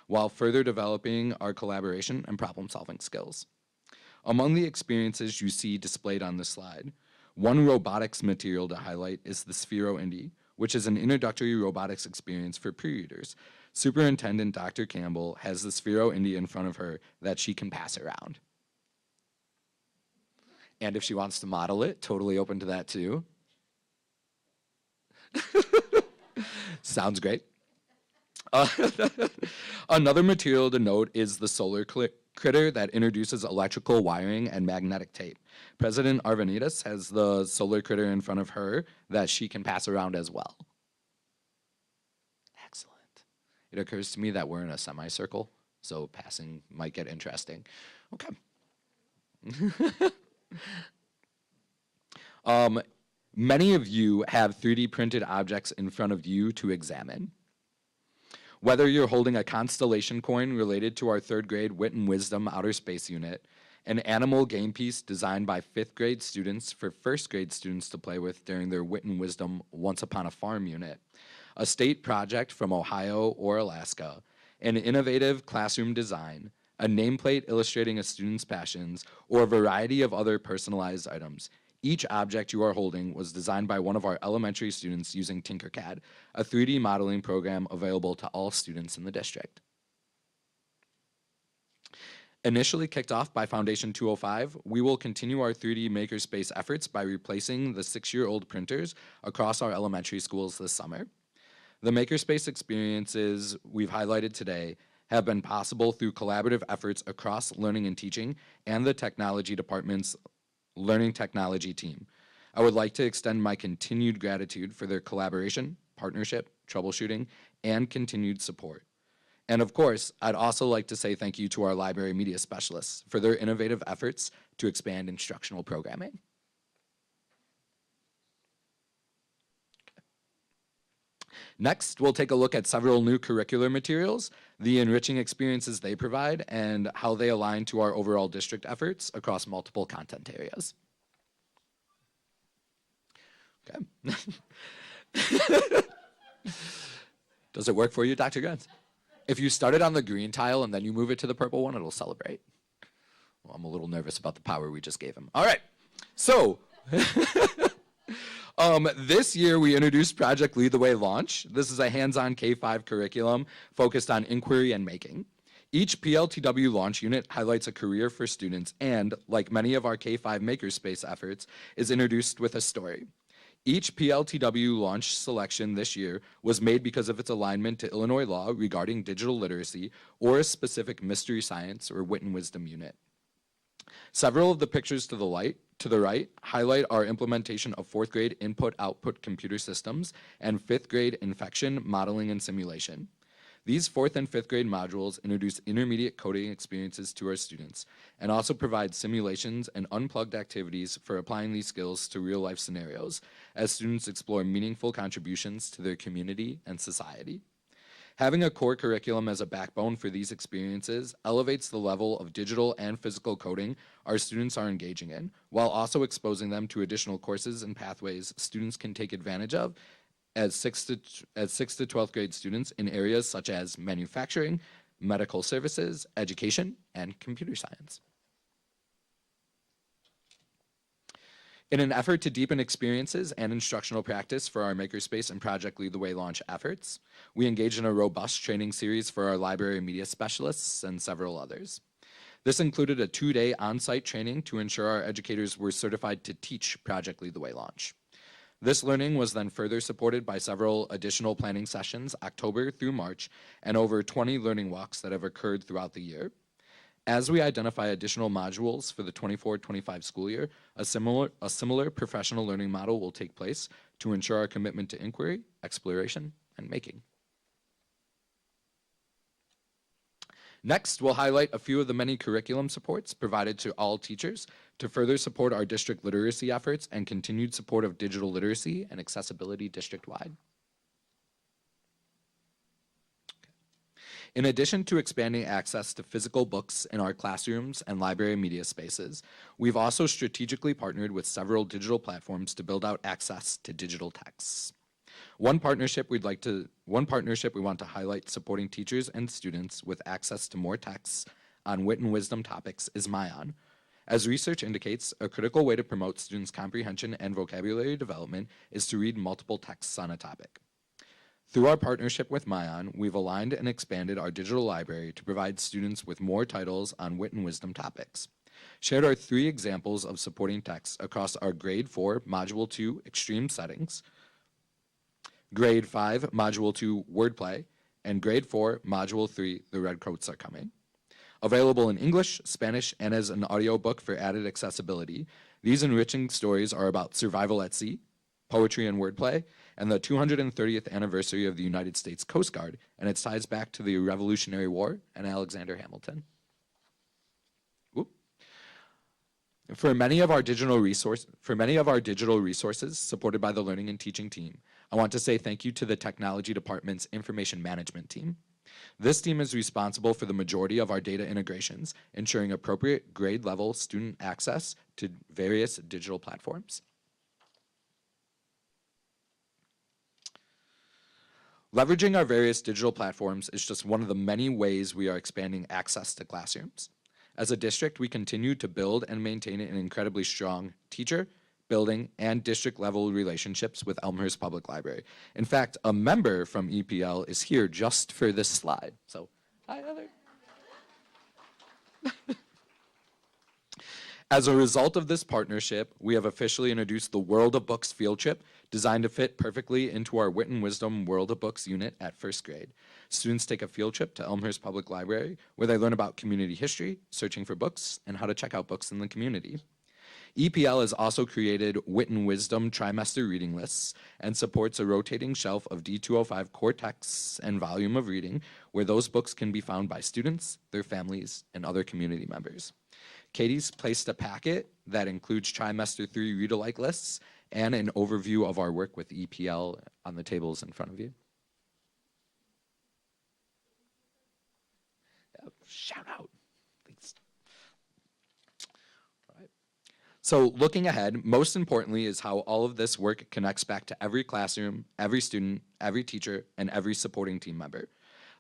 while further developing our collaboration and problem-solving skills. Among the experiences you see displayed on this slide, one robotics material to highlight is the Sphero Indy, which is an introductory robotics experience for pre-readers. Superintendent Dr. Campbell has the Sphero Indy in front of her that she can pass around. And if she wants to model it, totally open to that too. Sounds great. Another material to note is the solar critter that introduces electrical wiring and magnetic tape. President Arvanites has the solar critter in front of her that she can pass around as well. Excellent. It occurs to me that we're in a semicircle, so passing might get interesting. Okay. Many of you have 3D printed objects in front of you to examine. Whether you're holding a constellation coin related to our 3rd grade Wit and Wisdom Outer Space Unit, an animal game piece designed by 5th grade students for 1st grade students to play with during their Wit and Wisdom Once Upon a Farm unit, a state project from Ohio or Alaska, an innovative classroom design, a nameplate illustrating a student's passions, or a variety of other personalized items. Each object you are holding was designed by one of our elementary students using Tinkercad, a 3D modeling program available to all students in the district. Initially kicked off by Foundation 205, we will continue our 3D Makerspace efforts by replacing the 6-year-old printers across our elementary schools this summer. The Makerspace experiences we've highlighted today have been possible through collaborative efforts across learning and teaching and the technology department's learning technology team. I would like to extend my continued gratitude for their collaboration, partnership, troubleshooting, and continued support. And of course, I'd also like to say thank you to our library media specialists for their innovative efforts to expand instructional programming. Next, we'll take a look at several new curricular materials, the enriching experiences they provide, and how they align to our overall district efforts across multiple content areas. Okay. Does it work for you, Dr. Grenz? If you started on the green tile and then you move it to the purple one, it'll celebrate. Well, I'm a little nervous about the power we just gave him. All right, so this year we introduced Project Lead the Way Launch. This is a hands-on K-5 curriculum focused on inquiry and making. Each PLTW launch unit highlights a career for students and, like many of our K-5 Makerspace efforts, is introduced with a story. Each PLTW launch selection this year was made because of its alignment to Illinois law regarding digital literacy or a specific mystery science or wit and wisdom unit. Several of the pictures to the right highlight our implementation of 4th grade input-output computer systems and 5th grade infection modeling and simulation. These 4th and 5th grade modules introduce intermediate coding experiences to our students and also provide simulations and unplugged activities for applying these skills to real-life scenarios as students explore meaningful contributions to their community and society. Having a core curriculum as a backbone for these experiences elevates the level of digital and physical coding our students are engaging in, while also exposing them to additional courses and pathways students can take advantage of as 6th to 12th grade students in areas such as manufacturing, medical services, education, and computer science. In an effort to deepen experiences and instructional practice for our Makerspace and Project Lead the Way launch efforts, we engaged in a robust training series for our library media specialists and several others. This included a 2-day on-site training to ensure our educators were certified to teach Project Lead the Way launch. This learning was then further supported by several additional planning sessions, October through March, and over 20 learning walks that have occurred throughout the year. As we identify additional modules for the 24-25 school year, a similar professional learning model will take place to ensure our commitment to inquiry, exploration, and making. Next, we'll highlight a few of the many curriculum supports provided to all teachers to further support our district literacy efforts and continued support of digital literacy and accessibility district-wide. In addition to expanding access to physical books in our classrooms and library media spaces, we've also strategically partnered with several digital platforms to build out access to digital texts. One partnership we want to highlight supporting teachers and students with access to more texts on wit and wisdom topics is Myon. As research indicates, a critical way to promote students' comprehension and vocabulary development is to read multiple texts on a topic. Through our partnership with Myon, we've aligned and expanded our digital library to provide students with more titles on wit and wisdom topics. Shared are 3 examples of supporting texts across our Grade 4, Module 2, Extreme Settings, Grade 5, Module 2, Wordplay, and Grade 4, Module 3, The Redcoats Are Coming. Available in English, Spanish, and as an audiobook for added accessibility, these enriching stories are about survival at sea, poetry and wordplay, and the 230th anniversary of the United States Coast Guard, and it ties back to the Revolutionary War and Alexander Hamilton. For many of our digital resources supported by the Learning and Teaching team, I want to say thank you to the Technology Department's Information Management team. This team is responsible for the majority of our data integrations, ensuring appropriate grade-level student access to various digital platforms. Leveraging our various digital platforms is just one of the many ways we are expanding access to classrooms. As a district, we continue to build and maintain an incredibly strong teacher, building, and district-level relationships with Elmhurst Public Library. In fact, a member from EPL is here just for this slide. So, hi, Heather. As a result of this partnership, we have officially introduced the World of Books field trip, designed to fit perfectly into our Wit and Wisdom World of Books unit at first grade. Students take a field trip to Elmhurst Public Library, where they learn about community history, searching for books, and how to check out books in the community. EPL has also created Wit and Wisdom trimester reading lists and supports a rotating shelf of D205 core texts and volume of reading, where those books can be found by students, their families, and other community members. Katie's placed a packet that includes trimester 3 read-alike lists and an overview of our work with EPL on the tables in front of you. Shout out. Thanks. All right. So looking ahead, most importantly is how all of this work connects back to every classroom, every student, every teacher, and every supporting team member.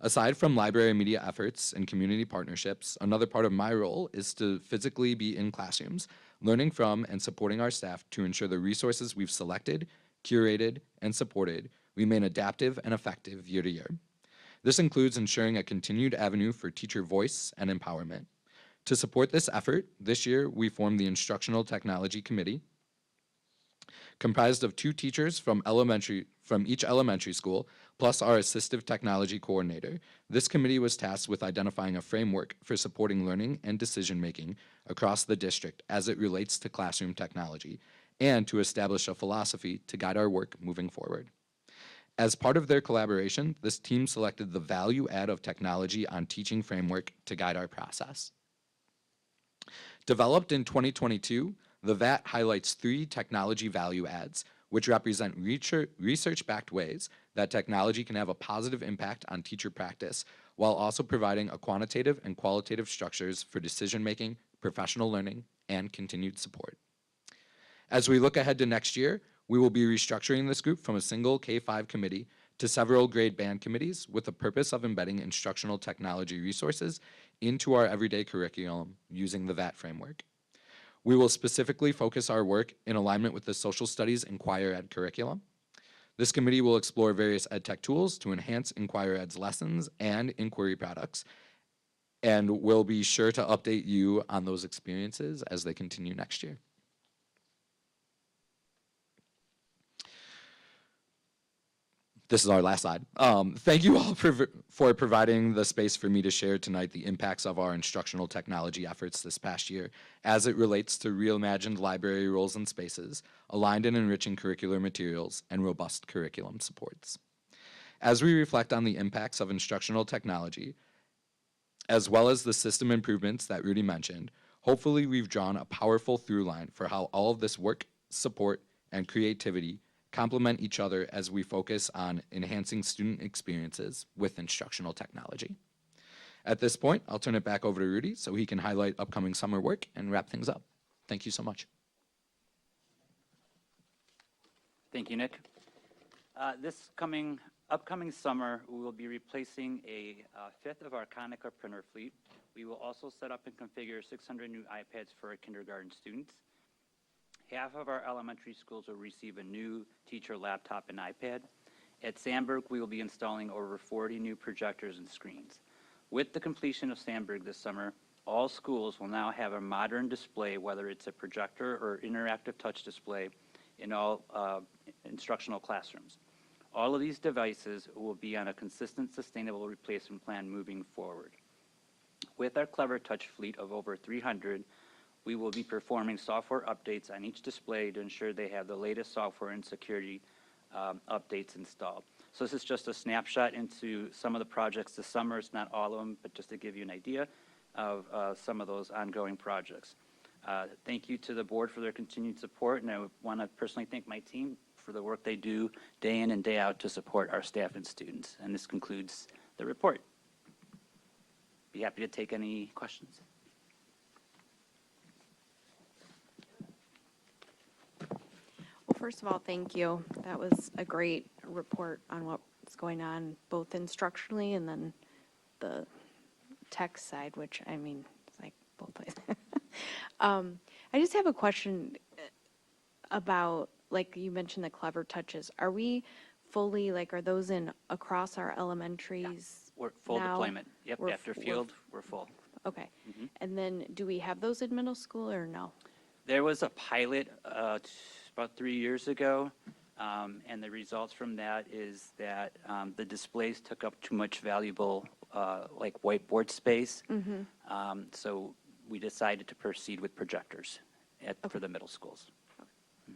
Aside from library media efforts and community partnerships, another part of my role is to physically be in classrooms, learning from and supporting our staff to ensure the resources we've selected, curated, and supported remain adaptive and effective year to year. This includes ensuring a continued avenue for teacher voice and empowerment. To support this effort, this year we formed the Instructional Technology Committee, comprised of 2 teachers from each elementary school, plus our assistive technology coordinator. This committee was tasked with identifying a framework for supporting learning and decision-making across the district as it relates to classroom technology, and to establish a philosophy to guide our work moving forward. As part of their collaboration, this team selected the value add of technology on teaching framework to guide our process. Developed in 2022, the VAT highlights 3 technology value adds, which represent research-backed ways that technology can have a positive impact on teacher practice, while also providing a quantitative and qualitative structures for decision-making, professional learning, and continued support. As we look ahead to next year, we will be restructuring this group from a single K-5 committee to several grade band committees with the purpose of embedding instructional technology resources into our everyday curriculum using the VAT framework. We will specifically focus our work in alignment with the Social Studies Inquire Ed curriculum. This committee will explore various EdTech tools to enhance Inquire Ed's lessons and inquiry products, and we'll be sure to update you on those experiences as they continue next year. This is our last slide. Thank you all for providing the space for me to share tonight the impacts of our instructional technology efforts this past year as it relates to reimagined library roles and spaces, aligned and enriching curricular materials, and robust curriculum supports. As we reflect on the impacts of instructional technology, as well as the system improvements that Rudy mentioned, hopefully we've drawn a powerful through line for how all of this work, support, and creativity complement each other as we focus on enhancing student experiences with instructional technology. At this point, I'll turn it back over to Rudy so he can highlight upcoming summer work and wrap things up. Thank you so much. Thank you, Nick. This upcoming summer, we will be replacing a fifth of our Konica printer fleet. We will also set up and configure 600 new iPads for our kindergarten students. Half of our elementary schools will receive a new teacher laptop and iPad. At Sandburg, we will be installing over 40 new projectors and screens. With the completion of Sandburg this summer, all schools will now have a modern display, whether it's a projector or interactive touch display, in all instructional classrooms. All of these devices will be on a consistent, sustainable replacement plan moving forward. With our Clever Touch fleet of over 300, we will be performing software updates on each display to ensure they have the latest software and security updates installed. So this is just a snapshot into some of the projects this summer. It's not all of them, but just to give you an idea of some of those ongoing projects. Thank you to the board for their continued support, and I want to personally thank my team for the work they do day in and day out to support our staff and students. And this concludes the report. Be happy to take any questions. Well, first of all, thank you. That was a great report on what's going on, both instructionally and then the tech side, which, I mean, it's like both ways. I just have a question about, like you mentioned, the Clever Touches. Are we fully, like, are those in across our elementaries? We're full now? deployment. Yep, We're after f- we're field, f- we're full. Okay. And then do we have those in middle school or no? There was a pilot about 3 years ago, and the results from that is that the displays took up too much valuable like whiteboard space. So we decided to proceed with projectors for the middle schools.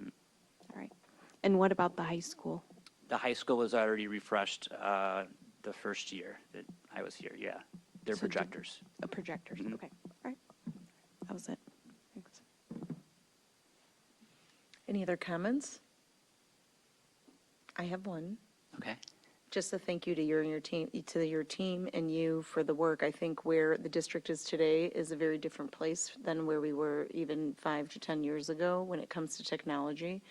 All right. And what about the high school? The high school was already refreshed the first year that I was here, yeah. They're So did- projectors. Projectors, okay. All right. That was it. Thanks. Any other comments? I have one. Okay. Just a thank you to your team and you for the work. I think where the district is today is a very different place than where we were even 5 to 10 years ago when it comes to technology.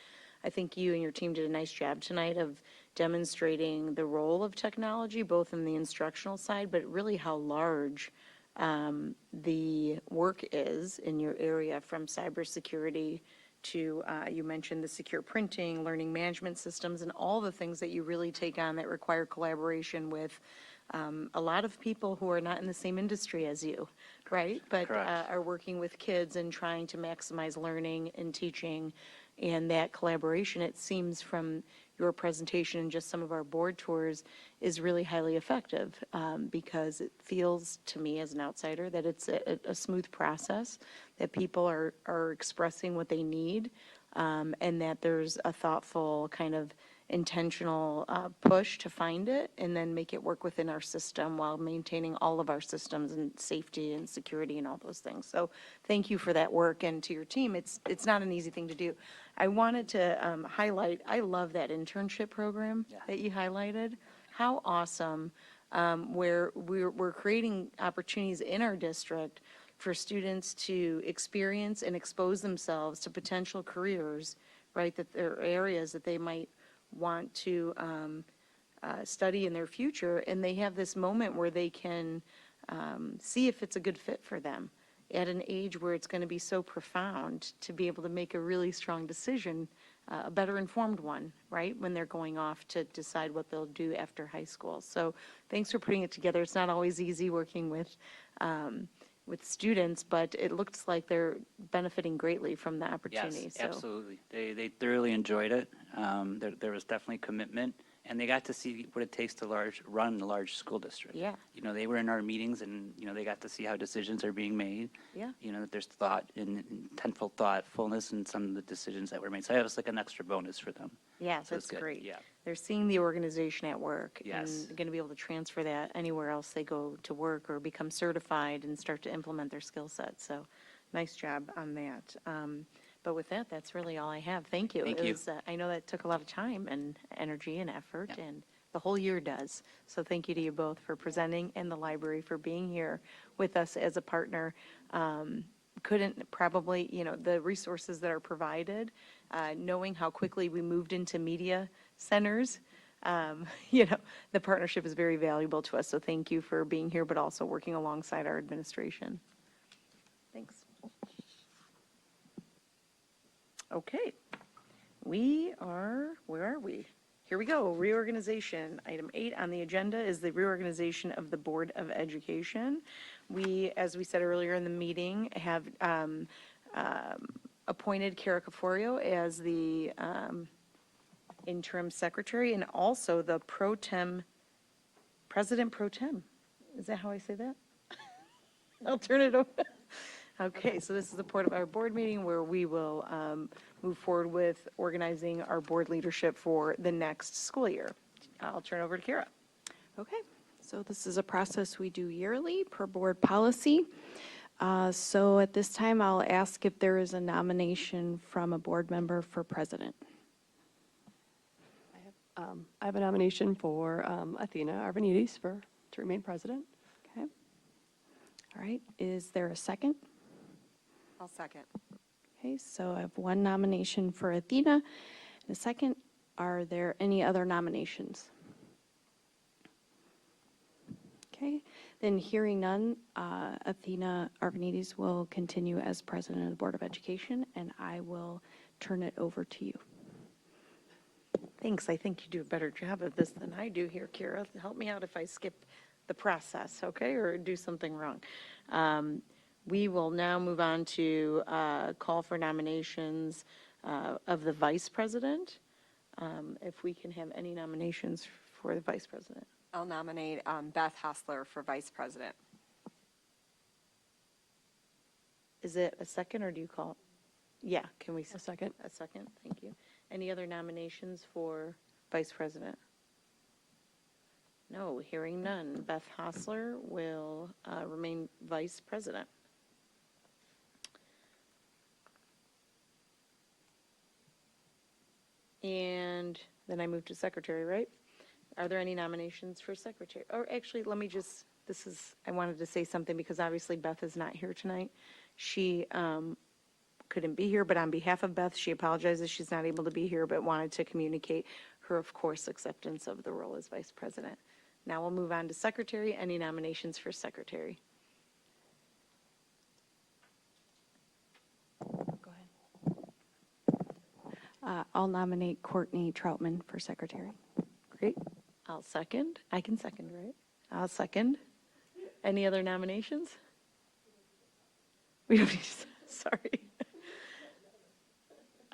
I think you and your team did a nice job tonight of demonstrating the role of technology, both in the instructional side, but really how large the work is in your area, from cybersecurity to, you mentioned the secure printing, learning management systems, and all the things that you really take on that require collaboration with a lot of people who are not in the same industry as you, right? But Correct. are working with kids and trying to maximize learning and teaching, and that collaboration, it seems from your presentation and just some of our board tours, is really highly effective, because it feels to me as an outsider that it's a smooth process, that people are expressing what they need, and that there's a thoughtful kind of intentional push to find it and then make it work within our system while maintaining all of our systems and safety and security and all those things. So thank you for that work, and to your team, it's not an easy thing to do. I wanted to highlight, I love that internship program that you highlighted. How awesome, where we're creating opportunities in our district for students to experience and expose themselves to potential careers, right, that there are areas that they might want to study in their future, and they have this moment where they can see if it's a good fit for them at an age where it's going to be so profound to be able to make a really strong decision, a better informed one, right, when they're going off to decide what they'll do after high school. So thanks for putting it together. It's not always easy working with students, but it looks like they're benefiting greatly from the opportunity. Yes, So absolutely. They thoroughly enjoyed it. There was definitely commitment, and they got to see what it takes to run a large school district. Yeah. You know, they were in our meetings, and, you know, they got to see how decisions are being made. Yeah. You know, that there's thought and intentful thoughtfulness in some of the decisions that were made. So that was like an extra bonus for them. yeah, So it's that's good. great. Yeah. They're seeing the organization at work. Yes. And going to be able to transfer that anywhere else they go to work or become certified and start to implement their skill set. So nice job on that. But with that, that's really all I have. Thank you. Thank It you. was, I know that took a lot of time and energy and effort, and the whole year does. So thank you to you both for presenting, and the library for being here with us as a partner. Couldn't probably, you know, the resources that are provided, knowing how quickly we moved into media centers, you know, the partnership is very valuable to us. So thank you for being here, but also working alongside our administration. Thanks. Okay. Where are we? Here we go, reorganization. Item 8 on the agenda is the reorganization of the Board of Education. We, as we said earlier in the meeting, have appointed Kara Caforio as the interim secretary, and also the president pro tem. Is that how I say that? I'll turn it over. Okay, so this is the part of our board meeting where we will move forward with organizing our board leadership for the next school year. I'll turn it over to Kara. Okay, so this is a process we do yearly per board policy. So at this time, I'll ask if there is a nomination from a board member for president. I have a nomination for Athena Arvanites to remain president. Okay. All right, is there a second? I'll second. Okay, so I have one nomination for Athena and a second. Are there any other nominations? Okay, then hearing none, Athena Arvanites will continue as president of the Board of Education, and I will turn it over to you. Thanks. I think you do a better job of this than I do here, Kara. Help me out if I skip the the process, okay, or do something wrong. We will now move on to call for nominations of the vice president. If we can have any nominations for the vice president. I'll nominate Beth Hostler for vice president. Is it a second, or do you call? Yeah, can we? A second. A second, thank you. Any other nominations for vice president? No, hearing none. Beth Hostler will remain vice president. And then I move to secretary, right? Are there any nominations for secretary? Or actually, let me just, I wanted to say something because obviously Beth is not here tonight. She couldn't be here, but on behalf of Beth, she apologizes she's not able to be here, but wanted to communicate her, of course, acceptance of the role as vice president. Now we'll move on to secretary. Any nominations for secretary? Go ahead. I'll nominate Courtney Troutman for secretary. Great. I'll second. I can second, right? I'll second. Any other nominations? We don't need to, sorry.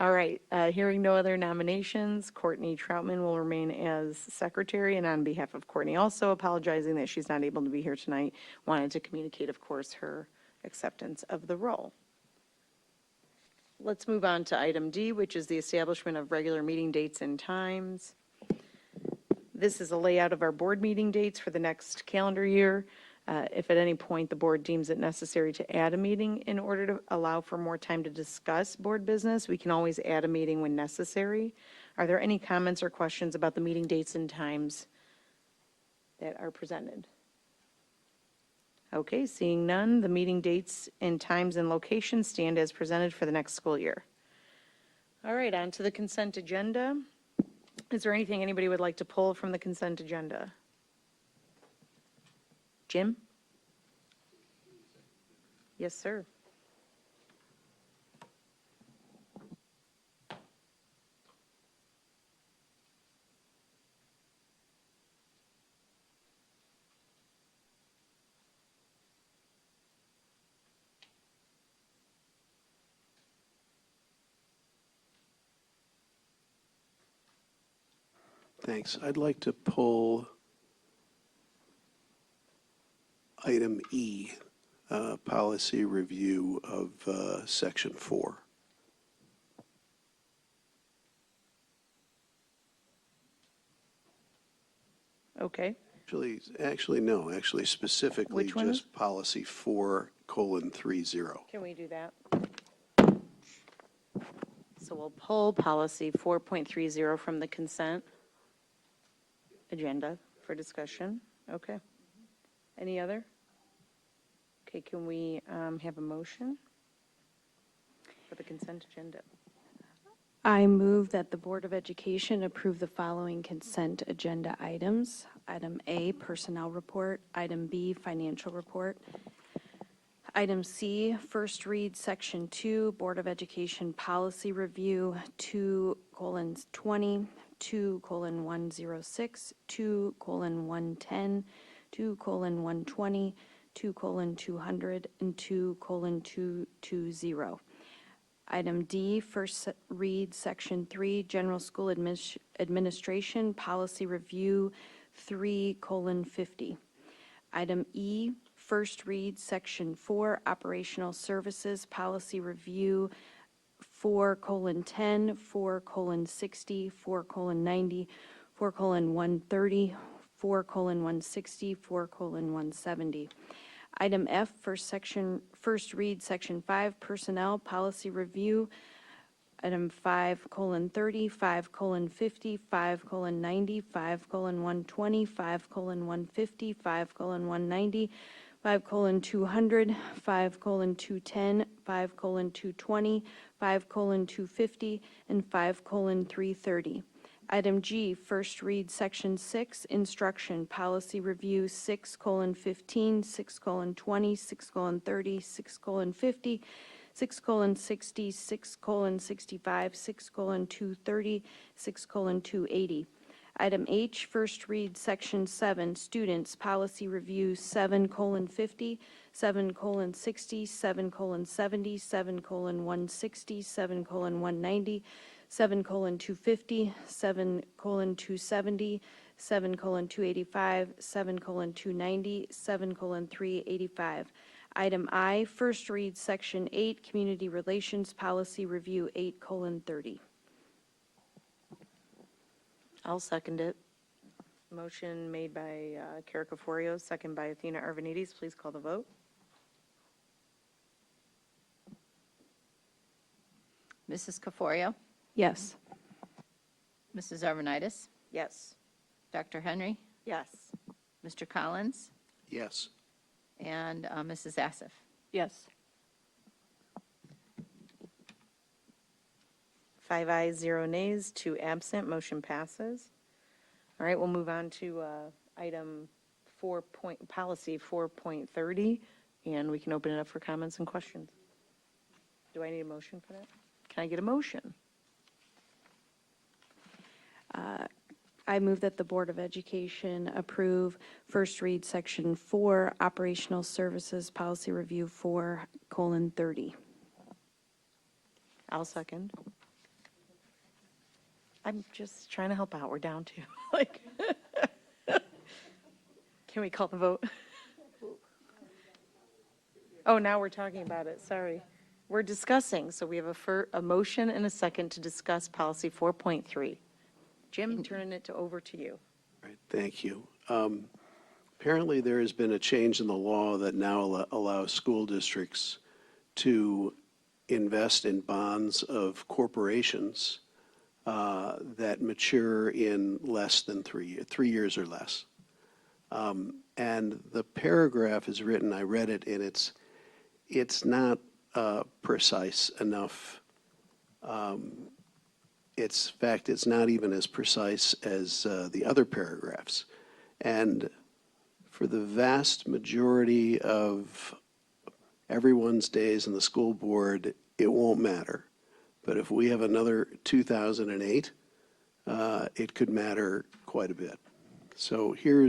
All right, hearing no other nominations, Courtney Troutman will remain as secretary, and on behalf of Courtney, also apologizing that she's not able to be here tonight, wanted to communicate, of course, her acceptance of the role. Let's move on to item D, which is the establishment of regular meeting dates and times. This is a layout of our board meeting dates for the next calendar year. If at any point the board deems it necessary to add a meeting in order to allow for more time to discuss board business, we can always add a meeting when necessary. Are there any comments or questions about the meeting dates and times that are presented? Okay, seeing none, the meeting dates and times and locations stand as presented for the next school year. All right, on to the consent agenda. Is there anything anybody would like to pull from the consent agenda? Jim? Yes, sir. Thanks. I'd like to pull item E, policy review of section 4. Okay. Actually specifically Which one? just policy 4:30. Can we do that? So we'll pull policy 4.30 from the consent agenda for discussion. Okay. Any other? Okay, can we have a motion for the consent agenda? I move that the Board of Education approve the following consent agenda items. Item A, personnel report. Item B, financial report. Item C, first read, section 2, Board of Education policy review, 2:20, 2:106, 2:110, 2:120, 2:200, and 2:220. Item D, first read, section 3, General School Administration Policy Review, 3:50. Item E, first read, section 4, Operational Services Policy Review, 4:10, 4:60, 4:90, 4:130, 4:160, 4:170. Item F, first read, section 5, Personnel Policy Review. Item 5:30, 5:50, 5:90, 5:120, 5:150, 5:190, 5:200, 5:210, 5:220, 5:250, and 5:330. Item G, first read, section 6, Instruction Policy Review, 6:15, 6:20, 6:30, 6:50, 6:60, 6:65, 6:230, 6:280. Item H, first read, Section 7, Students, Policy Review 7:50, 7:60, 7:70, 7:160, 7:190, 7:250, 7:270, 7:285, 7:290, 7:385. Item I, first read, Section 8, Community Relations Policy Review 8:30. I'll second it. Motion made by Kara Caforio, second by Athena Arvanites. Please call the vote. Mrs. Caforio, Yes. Mrs. Arvanitis, Yes. Dr. Henry, Yes. Mr. Collins, Yes. and Mrs. Assif. Yes. 5 ayes, 0 nays, 2 absent, motion passes. All right, we'll move on to item policy 4.30, and we can open it up for comments and questions. Do I need a motion for that? Can I get a motion? I move that the Board of Education approve first read Section 4, Operational Services Policy Review 4:30. I'll second. I'm just trying to help out. We're down to, like, can we call the vote? Oh, now we're talking about it. Sorry. We're discussing, so we have a motion and a second to discuss policy 4.3. Jim, turning it over to you. Right, thank you. Apparently, there has been a change in the law that now allows school districts to invest in bonds of corporations that mature in less than 3 years or less. And the paragraph is written, I read it, and it's not precise enough. In fact, it's not even as precise as the other paragraphs. And for the vast majority of everyone's days in the school board, it won't matter. But if we have another 2008, it could matter quite a bit. So here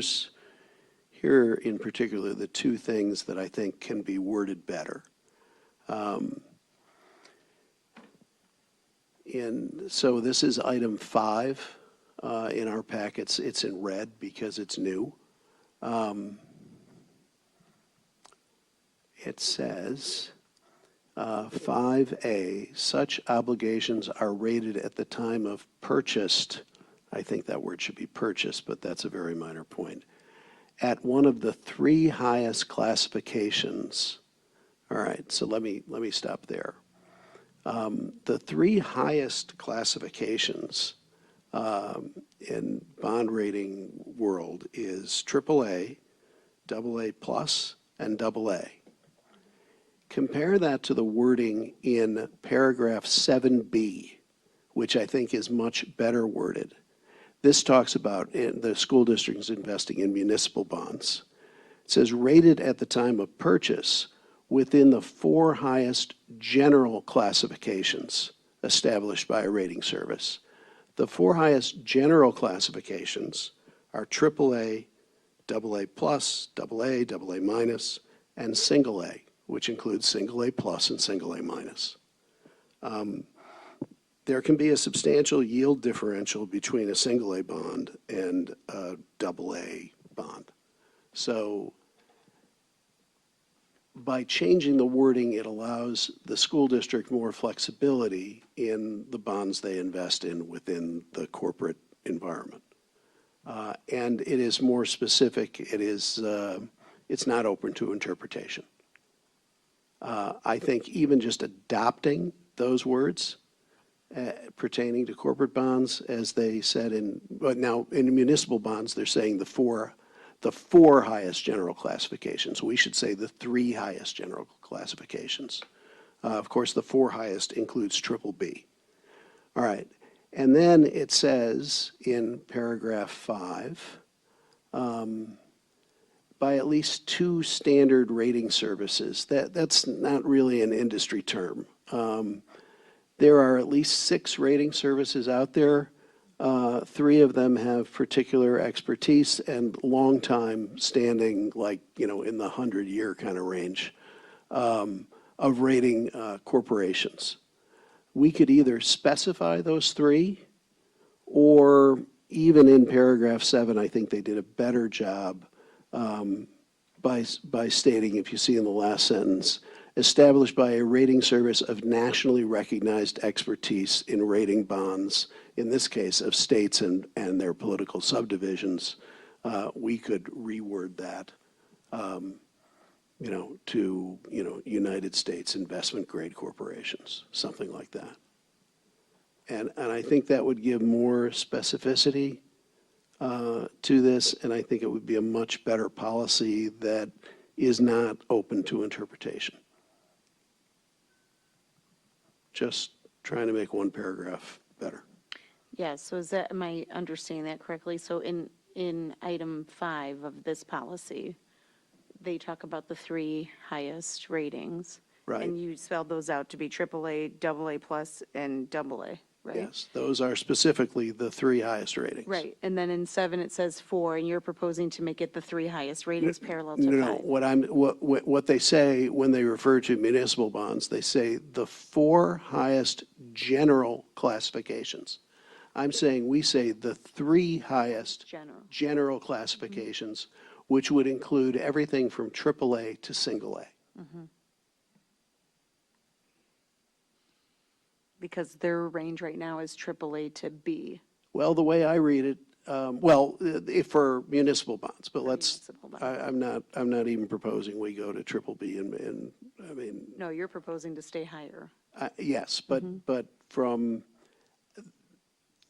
in particular, the two things that I think can be worded better. So this is item 5 in our packets. It's in red because it's new. It says, 5A, such obligations are rated at the time of purchased, I think that word should be purchased, but that's a very minor point, at one of the 3 highest classifications. All right, so let me stop there. The 3 highest classifications in bond rating world is AAA, AA+, and AA. Compare that to the wording in paragraph 7B, which I think is much better worded. This talks about the school districts investing in municipal bonds. It says rated at the time of purchase within the 4 highest general classifications established by a rating service. The 4 highest general classifications are AAA, AA+, AA, AA-, and single A, which includes single A+ and single A-. There can be a substantial yield differential between a single A bond and a AA bond. So by changing the wording, it allows the school district more flexibility in the bonds they invest in within the corporate environment. And it is more specific. It's not open to interpretation. I think even just adopting those words pertaining to corporate bonds, as they said but now in municipal bonds, they're saying the four highest general classifications. We should say the 3 highest general classifications. Of course, the 4 highest includes BBB. All right. And then it says in paragraph 5, by at least 2 standard rating services. That's not really an industry term. There are at least 6 rating services out there. Three of them have particular expertise and long time standing, like, in the 100-year kind of range of rating corporations. We could either specify those three, or even in paragraph 7, I think they did a better job by stating, if you see in the last sentence, established by a rating service of nationally recognized expertise in rating bonds, in this case of states and their political subdivisions. We could reword that, to, United States investment grade corporations, something like that. And I think that would give more specificity to this, and I think it would be a much better policy that is not open to interpretation. Just trying to make one paragraph better. Yeah, so am I understanding that correctly? So in item 5 of this policy, they talk about the 3 highest ratings. Right. And you spelled those out to be AAA, AA+, and AA, right? Yes, those are specifically the 3 highest ratings. Right, and then in 7, it says 4, and you're proposing to make it the 3 highest ratings parallel to 5. No, what they say when they refer to municipal bonds, they say the 4 highest general classifications. I'm saying we say the 3 highest general classifications, which would include everything from AAA to single A. Because their range right now is AAA to B. Well, the way I read it, for municipal bonds, but I'm not even proposing we go to triple B and I mean. No, you're proposing to stay higher. Yes, but from,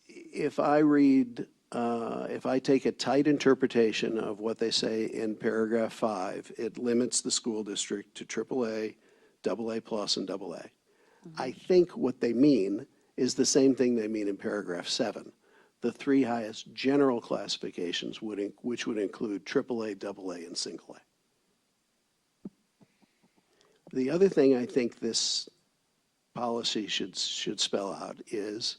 if I take a tight interpretation of what they say in paragraph 5, it limits the school district to AAA, AA+, and AA. I think what they mean is the same thing they mean in paragraph 7. The 3 highest general classifications which would include AAA, AA, and single A. The other thing I think this policy should spell out is,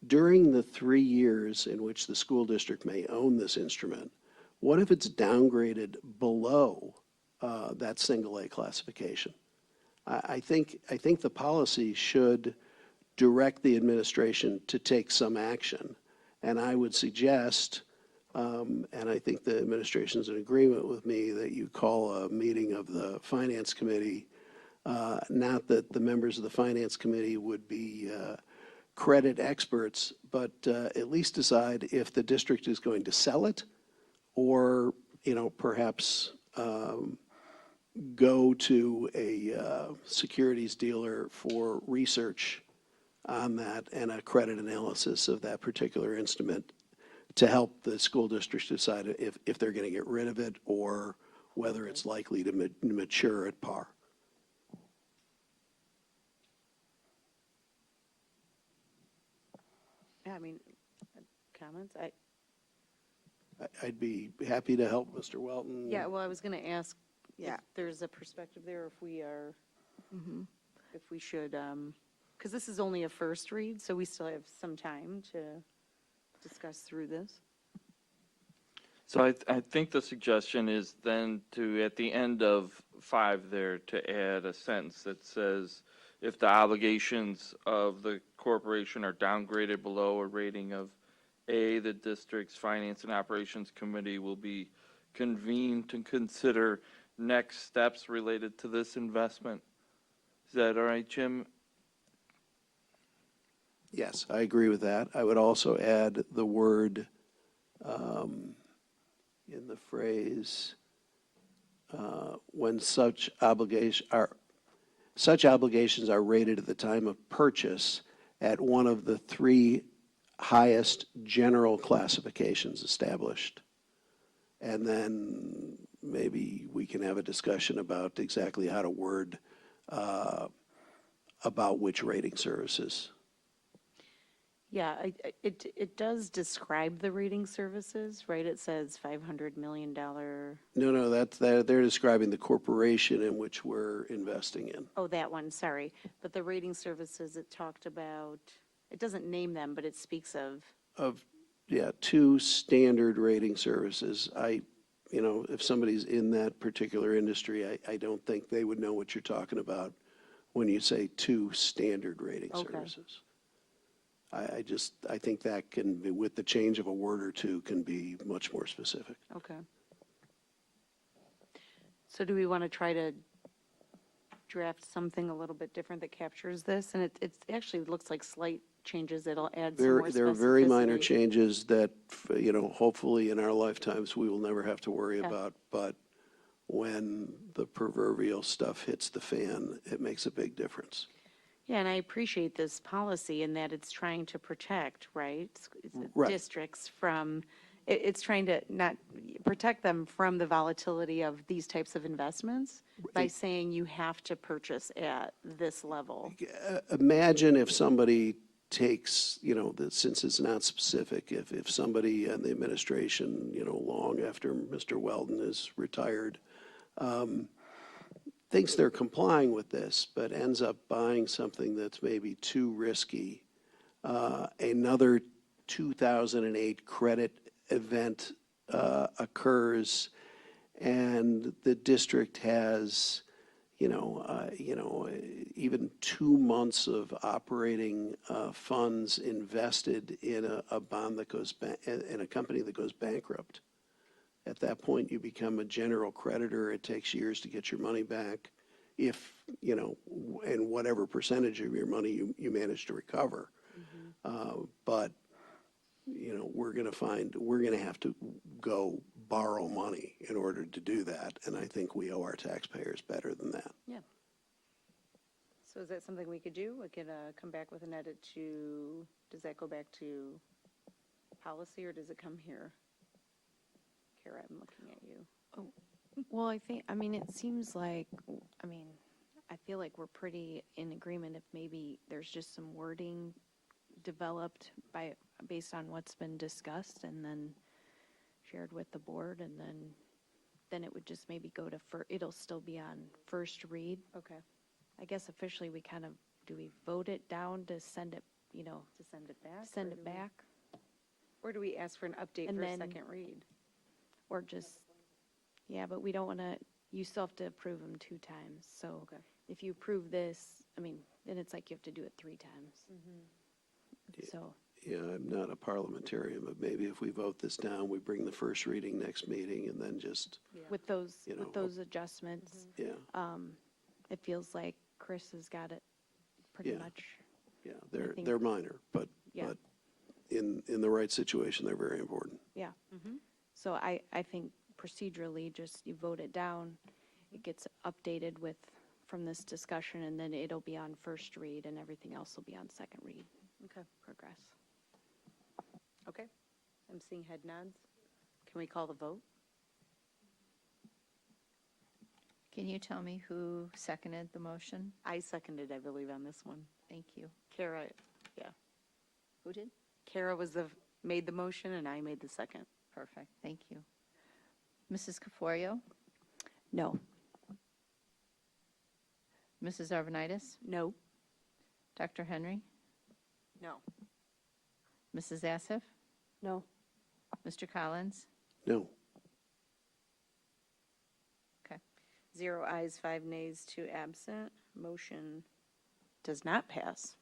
during the 3 years in which the school district may own this instrument, what if it's downgraded below that single A classification? I think the policy should direct the administration to take some action. And I would suggest, and I think the administration's in agreement with me, that you call a meeting of the Finance Committee. Not that the members of the Finance Committee would be credit experts, but at least decide if the district is going to sell it, or, perhaps go to a securities dealer for research on that and a credit analysis of that particular instrument to help the school district decide if they're going to get rid of it or whether it's likely to mature at par. Yeah, I mean, comments? I'd be happy to help Mr. Welton. Yeah, well, I was going to ask if there's a perspective there, if we are, if we should, because this is only a first read, so we still have some time to discuss through this. So I think the suggestion is then to, at the end of 5 there, to add a sentence that says, if the obligations of the corporation are downgraded below a rating of A, the district's Finance and Operations Committee will be convened to consider next steps related to this investment. Is that all right, Jim? Yes, I agree with that. I would also add the word in the phrase, when such obligations are rated at the time of purchase at one of the 3 highest general classifications established. And then maybe we can have a discussion about exactly how to word about which rating services. Yeah, it does describe the rating services, right? It says $500 million. No, they're describing the corporation in which we're investing in. Oh, that one, sorry. But the rating services it talked about, it doesn't name them, but it speaks of. two standard rating services. If somebody's in that particular industry, I don't think they would know what you're talking about when you say two standard rating Okay. services. I think that can be, with the change of a word or two, can be much more specific. Okay. So do we want to try to draft something a little bit different that captures this? And it actually looks like slight changes that'll add some more specificity. There are very minor changes that, hopefully in our lifetimes, we will never have to worry about. But when the proverbial stuff hits the fan, it makes a big difference. Yeah, and I appreciate this policy in that it's trying to protect, right? Right. Districts from, it's trying to not protect them from the volatility of these types of investments by saying you have to purchase at this level. Imagine if somebody takes, since it's not specific, if somebody in the administration, long after Mr. Weldon is retired, thinks they're complying with this, but ends up buying something that's maybe too risky, another 2008 credit event occurs, and the district has, even 2 months of operating funds invested in a bond that goes in a company that goes bankrupt. At that point, you become a general creditor. It takes years to get your money back, if, and whatever percentage of your money you manage to recover. But, we're going to have to go borrow money in order to do that. And I think we owe our taxpayers better than that. Yeah. So is that something we could do? We could come back with an edit to, does that go back to policy or does it come here? Kara, I'm looking at you. Well, it seems like, I feel like we're pretty in agreement if maybe there's just some wording developed based on what's been discussed and then shared with the board, and then it would just maybe go to, it'll still be on first read. Okay. I guess officially do we vote it down to send it, To send it back? send it back? Or do we ask for an update And for a then- second read? Or just, yeah, but we don't want to, you still have to approve them 2 times. So Okay. if you approve this, then it's like you have to do it 3 times. So, Yeah, I'm not a parliamentarian, but maybe if we vote this down, we bring the first reading next meeting and then just, with those adjustments, yeah, it feels like Chris has got it pretty Yeah. much. yeah, I think- they're minor, but Yeah. in the right situation, they're very important. Yeah. So I think procedurally, just you vote it down, it gets updated from this discussion, and then it'll be on first read, and everything else will be on second read. Okay. Progress. Okay. I'm seeing head nods. Can we call the vote? Can you tell me who seconded the motion? I seconded, I believe, on this one. Thank you. Kara, yeah. Who did? Kara made the motion and I made the second. Perfect, thank you. Mrs. Caforio? No. Mrs. Arvanitis? No. Dr. Henry? No. Mrs. Assif? No. Mr. Collins? No, 0 ayes, 5 nays, 2 absent. Motion does not pass.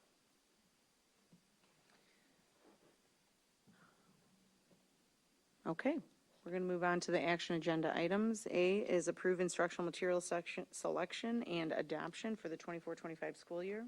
Okay, we're going to move on to the action agenda items. A is approve instructional material selection and adoption for the 24-25 school year.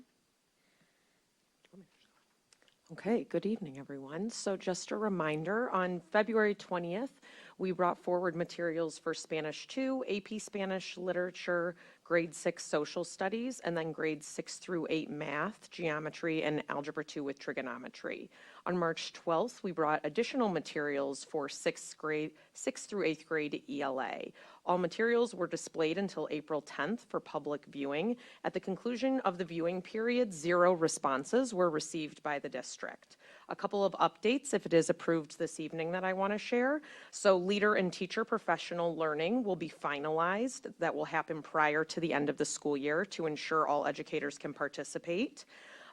Okay, good evening, everyone. So just a reminder, on February 20th, we brought forward materials for Spanish 2, AP Spanish Literature, Grade 6 Social Studies, and then Grades 6 through 8 Math, Geometry, and Algebra 2 with Trigonometry. On March 12th, we brought additional materials for 6th through 8th grade ELA. All materials were displayed until April 10th for public viewing. At the conclusion of the viewing period, 0 responses were received by the district. A couple of updates, if it is approved this evening, that I want to share. So leader and teacher professional learning will be finalized. That will happen prior to the end of the school year to ensure all educators can participate.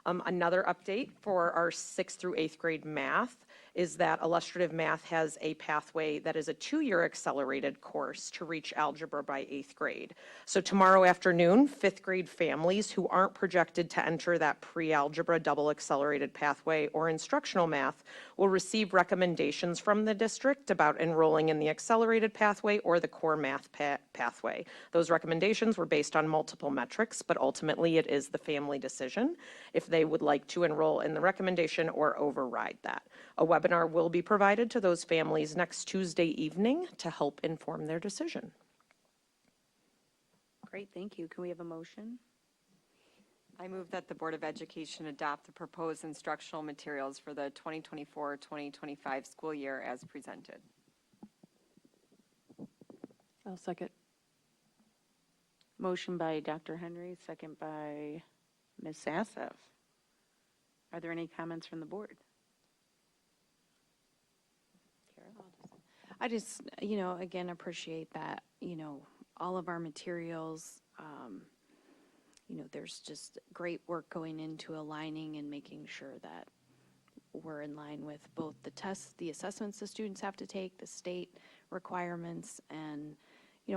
Another update for our 6th through 8th grade math is that illustrative math has a pathway that is a 2-year accelerated course to reach algebra by 8th grade. So tomorrow afternoon, 5th grade families who aren't projected to enter that pre-algebra double accelerated pathway or instructional math will receive recommendations from the district about enrolling in the accelerated pathway or the core math pathway. Those recommendations were based on multiple metrics, but ultimately it is the family decision if they would like to enroll in the recommendation or override that. A webinar will be provided to those families next Tuesday evening to help inform their decision. Great, thank you. Can we have a motion? I move that the Board of Education adopt the proposed instructional materials for the 2024-2025 school year as presented. I'll second. Motion by Dr. Henry, second by Ms. Sassaf. Are there any comments from the board? I just, again, appreciate that, all of our materials, there's just great work going into aligning and making sure that we're in line with both the tests, the assessments the students have to take, the state requirements, and,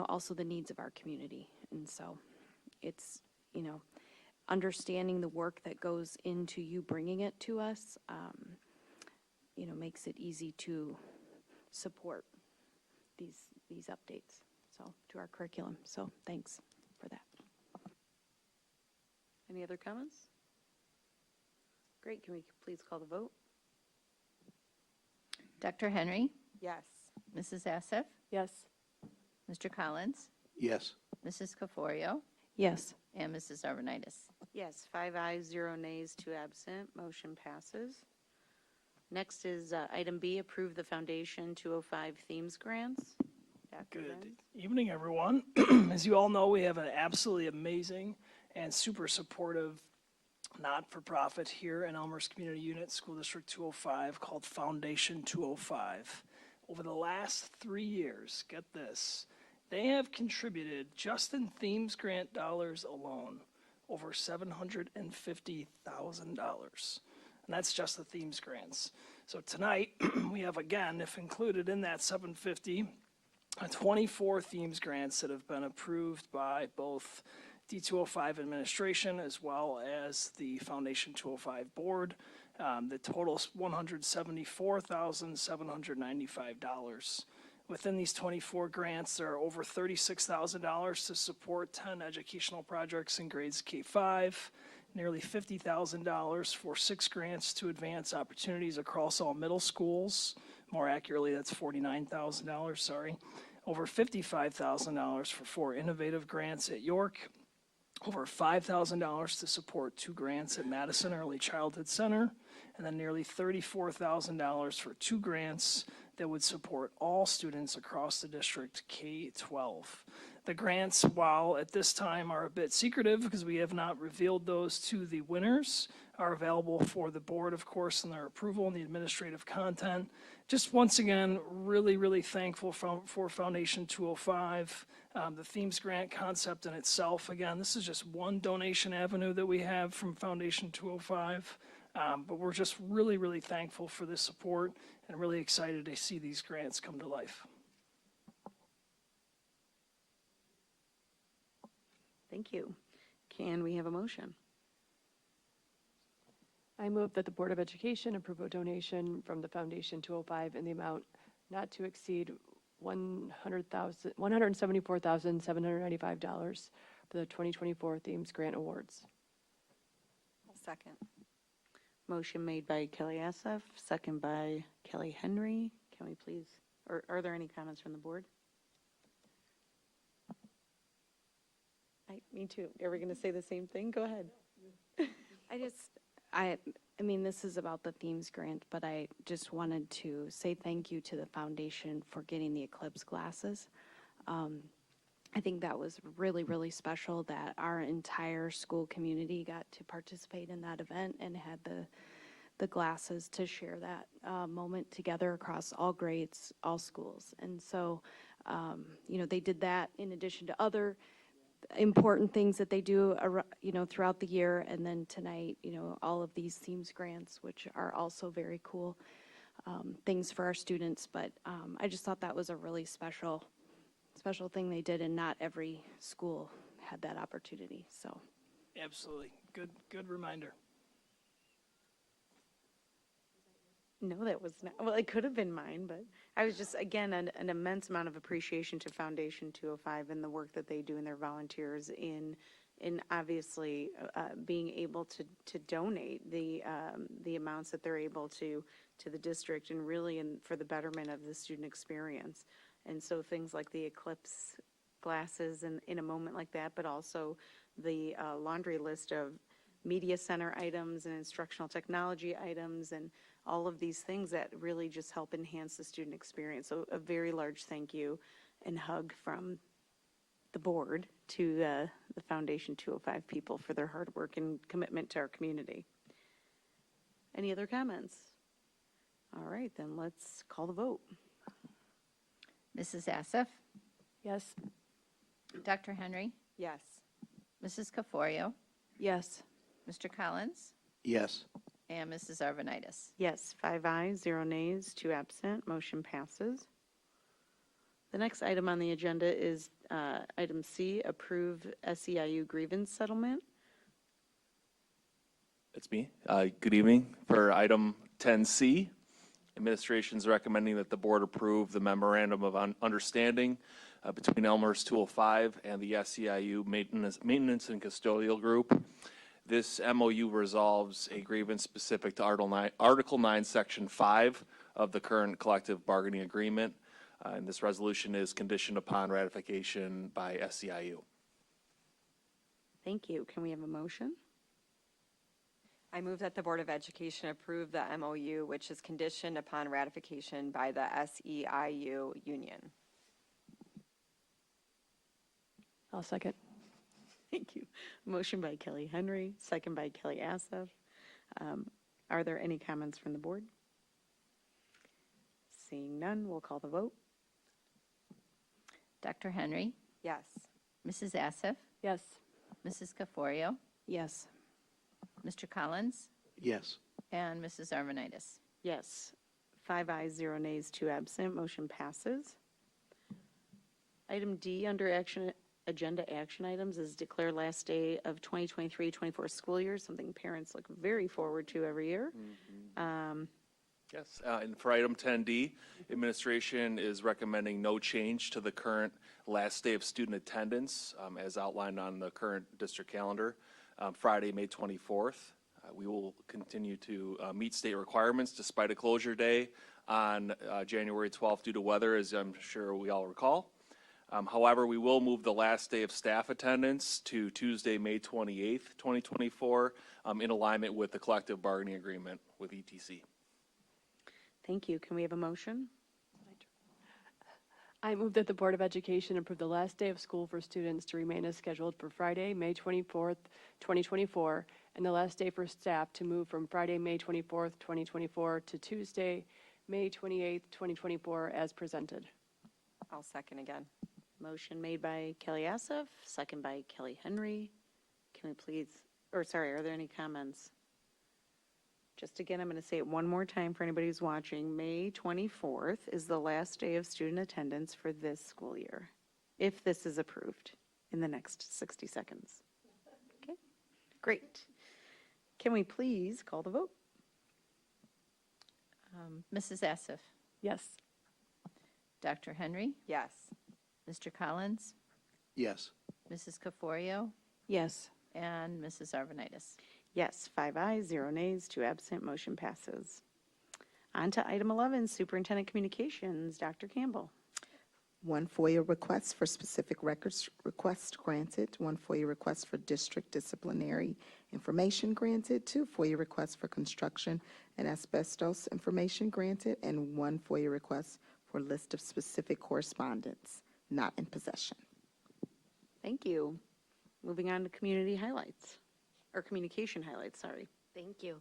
also the needs of our community. And so it's, understanding the work that goes into you bringing it to us, makes it easy to support these updates, so, to our curriculum. So thanks for that. Any other comments? Great, can we please call the vote? Dr. Henry, Yes. Mrs. Assaf, Yes. Mr. Collins, Yes. Mrs. Caforio, Yes. and Mrs. Arvanitis. Yes, 5 ayes, 0 nays, 2 absent, motion passes. Next is item B, approve the Foundation 205 Themes Grants. Dr. Good Benz? evening, everyone. As you all know, we have an absolutely amazing and super supportive not-for-profit here in Elmhurst Community Unit, School District 205, called Foundation 205. Over the last 3 years, get this, they have contributed, just in Themes Grant dollars alone, over $750,000. And that's just the Themes Grants. So tonight, we have, again, if included in that 750, 24 Themes Grants that have been approved by both D205 administration as well as the Foundation 205 board. The total's $174,795. Within these 24 grants, there are over $36,000 to support 10 educational projects in grades K-5, nearly $50,000 for 6 grants to advance opportunities across all middle schools. More accurately, that's $49,000, sorry. Over $55,000 for 4 innovative grants at York. Over $5,000 to support 2 grants at Madison Early Childhood Center. And then nearly $34,000 for 2 grants that would support all students across the district K-12. The grants, while at this time are a bit secretive because we have not revealed those to the winners, are available for the board, of course, and their approval and the administrative content. Just once again, really, really thankful for Foundation 205. The Themes Grant concept in itself, again, this is just one donation avenue that we have from Foundation 205. But we're just really, really thankful for this support and really excited to see these grants come to life. Thank you. Can we have a motion? I move that the Board of Education approve a donation from the Foundation 205 in the amount not to exceed $174,795 for the 2024 Themes Grant Awards. Second. Motion made by Kelly Assaf, second by Kelly Henry. Can we please, or are there any comments from the board? Me too. Are we going to say the same thing? Go ahead. I mean, this is about the Themes Grant, but I just wanted to say thank you to the foundation for getting the Eclipse glasses. I think that was really, really special that our entire school community got to participate in that event and had the glasses to share that moment together across all grades, all schools. And so, they did that in addition to other important things that they do, throughout the year. And then tonight, all of these Themes Grants, which are also very cool. things for our students. But I just thought that was a really special thing they did, and not every school had that opportunity. So Absolutely. Good reminder. No, that was not, well, it could have been mine, but I was just, again, an immense amount of appreciation to Foundation 205 and the work that they do and their volunteers in obviously being able to donate the amounts that they're able to the district, and really for the betterment of the student experience. And so things like the Eclipse glasses in a moment like that, but also the laundry list of media center items and instructional technology items and all of these things that really just help enhance the student experience. So a very large thank you and hug from the board to the Foundation 205 people for their hard work and commitment to our community. Any other comments? All right, then let's call the vote. Mrs. Assaf? Yes. Dr. Henry? Yes. Mrs. Caforio? yes. Mr. Collins? Yes. And Mrs. Arvanitis. Yes, 5 ayes, 0 nays, 2 absent, motion passes. The next item on the agenda is item C, approve SEIU grievance settlement. It's me. Good evening. For item 10C, administration is recommending that the board approve the memorandum of understanding between Elmhurst 205 and the SEIU Maintenance and Custodial Group. This MOU resolves a grievance specific to Article 9, Section 5 of the current collective bargaining agreement. And this resolution is conditioned upon ratification by SEIU. Thank you. Can we have a motion? I move that the Board of Education approve the MOU, which is conditioned upon ratification by the SEIU union. I'll second. Thank you. Motion by Kelly Henry, second by Kelly Assaf. Are there any comments from the board? Seeing none, we'll call the vote. Dr. Henry? Yes. Mrs. Assaf? Yes. Mrs. Caforio? Yes. Mr. Collins? Yes. And Mrs. Arvanitis. Yes. 5 ayes, 0 nays, 2 absent, motion passes. Item D under agenda action items is declare last day of 2023-24 school year, something parents look very forward to every year. Yes, and for item 10D, administration is recommending no change to the current last day of student attendance as outlined on the current district calendar, Friday, May 24th. We will continue to meet state requirements despite a closure day on January 12th due to weather, as I'm sure we all recall. However, we will move the last day of staff attendance to Tuesday, May 28th, 2024, in alignment with the collective bargaining agreement with ETC. Thank you. Can we have a motion? I move that the Board of Education approve the last day of school for students to remain as scheduled for Friday, May 24th, 2024, and the last day for staff to move from Friday, May 24th, 2024 to Tuesday, May 28th, 2024 as presented. I'll second again. Motion made by Kelly Assaf, second by Kelly Henry. Can we please, or sorry, are there any comments? Just again, I'm going to say it one more time for anybody who's watching. May 24th is the last day of student attendance for this school year, if this is approved in the next 60 seconds. Okay, great. Can we please call the vote? Mrs. Assaf? Yes. Dr. Henry? Yes. Mr. Collins? Yes. Mrs. Caforio? Yes. And Mrs. Arvanitis. Yes, 5 ayes, 0 nays, 2 absent, motion passes. On to item 11, Superintendent Communications, Dr. Campbell. 1 FOIA request for specific records request granted, 1 FOIA request for district disciplinary information granted, 2 FOIA requests for construction and asbestos information granted, and 1 FOIA request for list of specific correspondence not in possession. Thank you. Moving on to community highlights, or communication highlights, sorry. Thank you.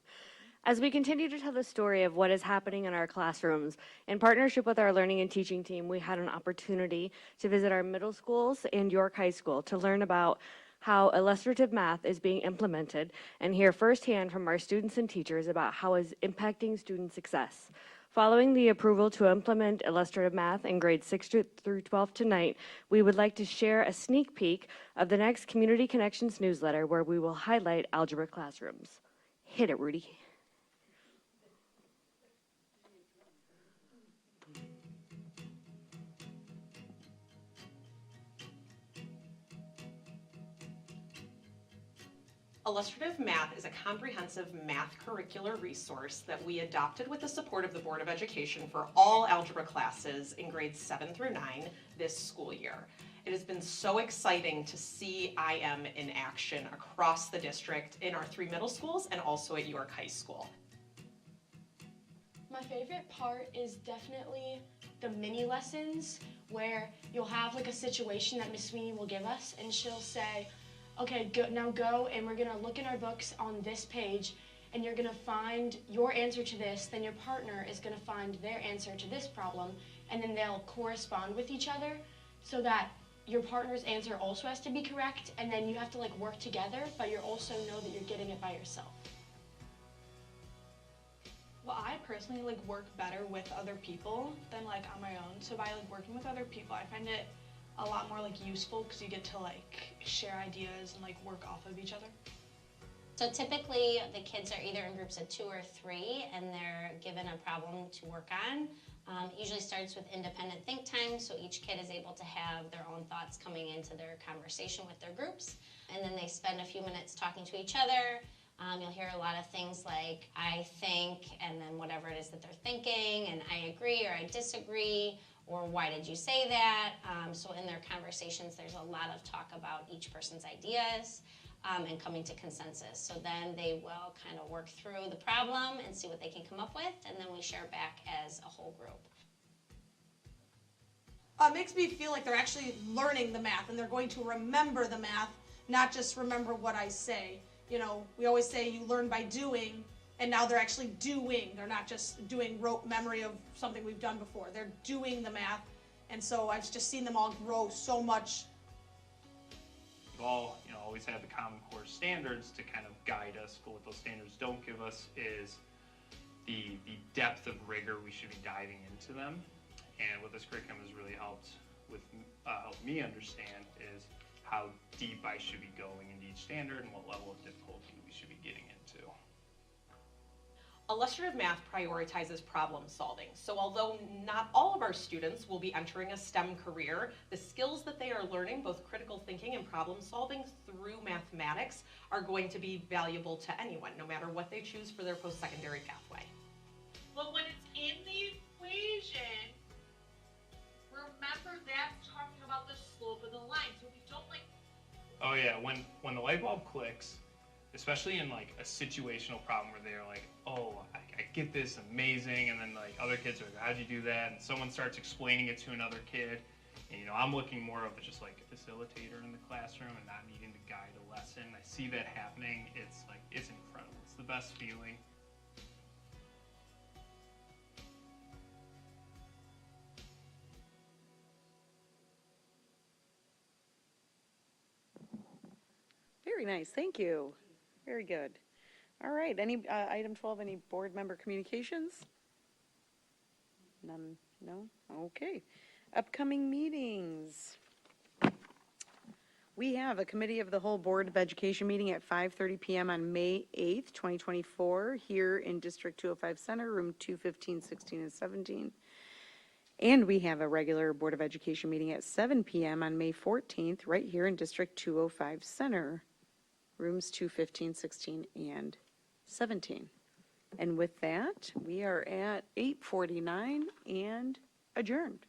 As we continue to tell the story of what is happening in our classrooms, in partnership with our learning and teaching team, we had an opportunity to visit our middle schools and York High School to learn about how illustrative math is being implemented and hear firsthand from our students and teachers about how it's impacting student success. Following the approval to implement illustrative math in grades 6 through 12 tonight, we would like to share a sneak peek of the next Community Connections newsletter where we will highlight algebra classrooms. Hit it, Rudy. Illustrative Math is a comprehensive math curricular resource that we adopted with the support of the Board of Education for all algebra classes in grades 7 through 9 this school year. It has been so exciting to see IM in action across the district in our 3 middle schools and also at York High School. My favorite part is definitely the mini lessons where you'll have like a situation that Miss Sweeney will give us and she'll say, okay, now go and we're gonna look in our books on this page and you're gonna find your answer to this, then your partner is gonna find their answer to this problem, and then they'll correspond with each other so that your partner's answer also has to be correct, and then you have to like work together, but you also know that you're getting it by yourself. Well, I personally like work better with other people than like on my own. So by like working with other people, I find it a lot more like useful because you get to like share ideas and like work off of each other. So typically the kids are either in groups of 2 or 3 and they're given a problem to work on. It usually starts with independent think time, so each kid is able to have their own thoughts coming into their conversation with their groups. And then they spend a few minutes talking to each other. You'll hear a lot of things like, I think, and then whatever it is that they're thinking, and I agree or I disagree, or why did you say that? So in their conversations, there's a lot of talk about each person's ideas and coming to consensus. So then they will kind of work through the problem and see what they can come up with, and then we share back as a whole group. It makes me feel like they're actually learning the math and they're going to remember the math, not just remember what I say. You know, we always say you learn by doing, and now they're actually doing. They're not just doing rote memory of something we've done before. They're doing the math, and so I've just seen them all grow so much. We've all, always had the Common Core standards to kind of guide us, but what those standards don't give us is the depth of rigor we should be diving into them. And what this curriculum has really helped me understand is how deep I should be going into each standard and what level of difficulty we should be getting into. Illustrative Math prioritizes problem solving. So although not all of our students will be entering a STEM career, the skills that they are learning, both critical thinking and problem solving through mathematics, are going to be valuable to anyone, no matter what they choose for their post-secondary pathway. But when it's in the equation, remember that's talking about the slope of the line. So if you don't Oh yeah, when the light bulb clicks, especially in like a situational problem where they're like, oh, I get this, amazing, and then like other kids are like, how'd you do that? And someone starts explaining it to another kid, and I'm looking more of just like a facilitator in the classroom and not needing to guide a lesson. I see that happening. It's incredible. It's the best feeling. Very nice, thank you. Very good. All right, item 12, any board member communications? None, no? Okay. Upcoming meetings. We have a Committee of the Whole Board of Education meeting at 5:30 p.m. on May 8th, 2024, here in District 205 Center, room 215, 16, and 17. And we have a regular Board of Education meeting at 7 p.m. on May 14th, right here in District 205 Center, rooms 215, 16, and 17. And with that, we are at 8:49 and adjourned.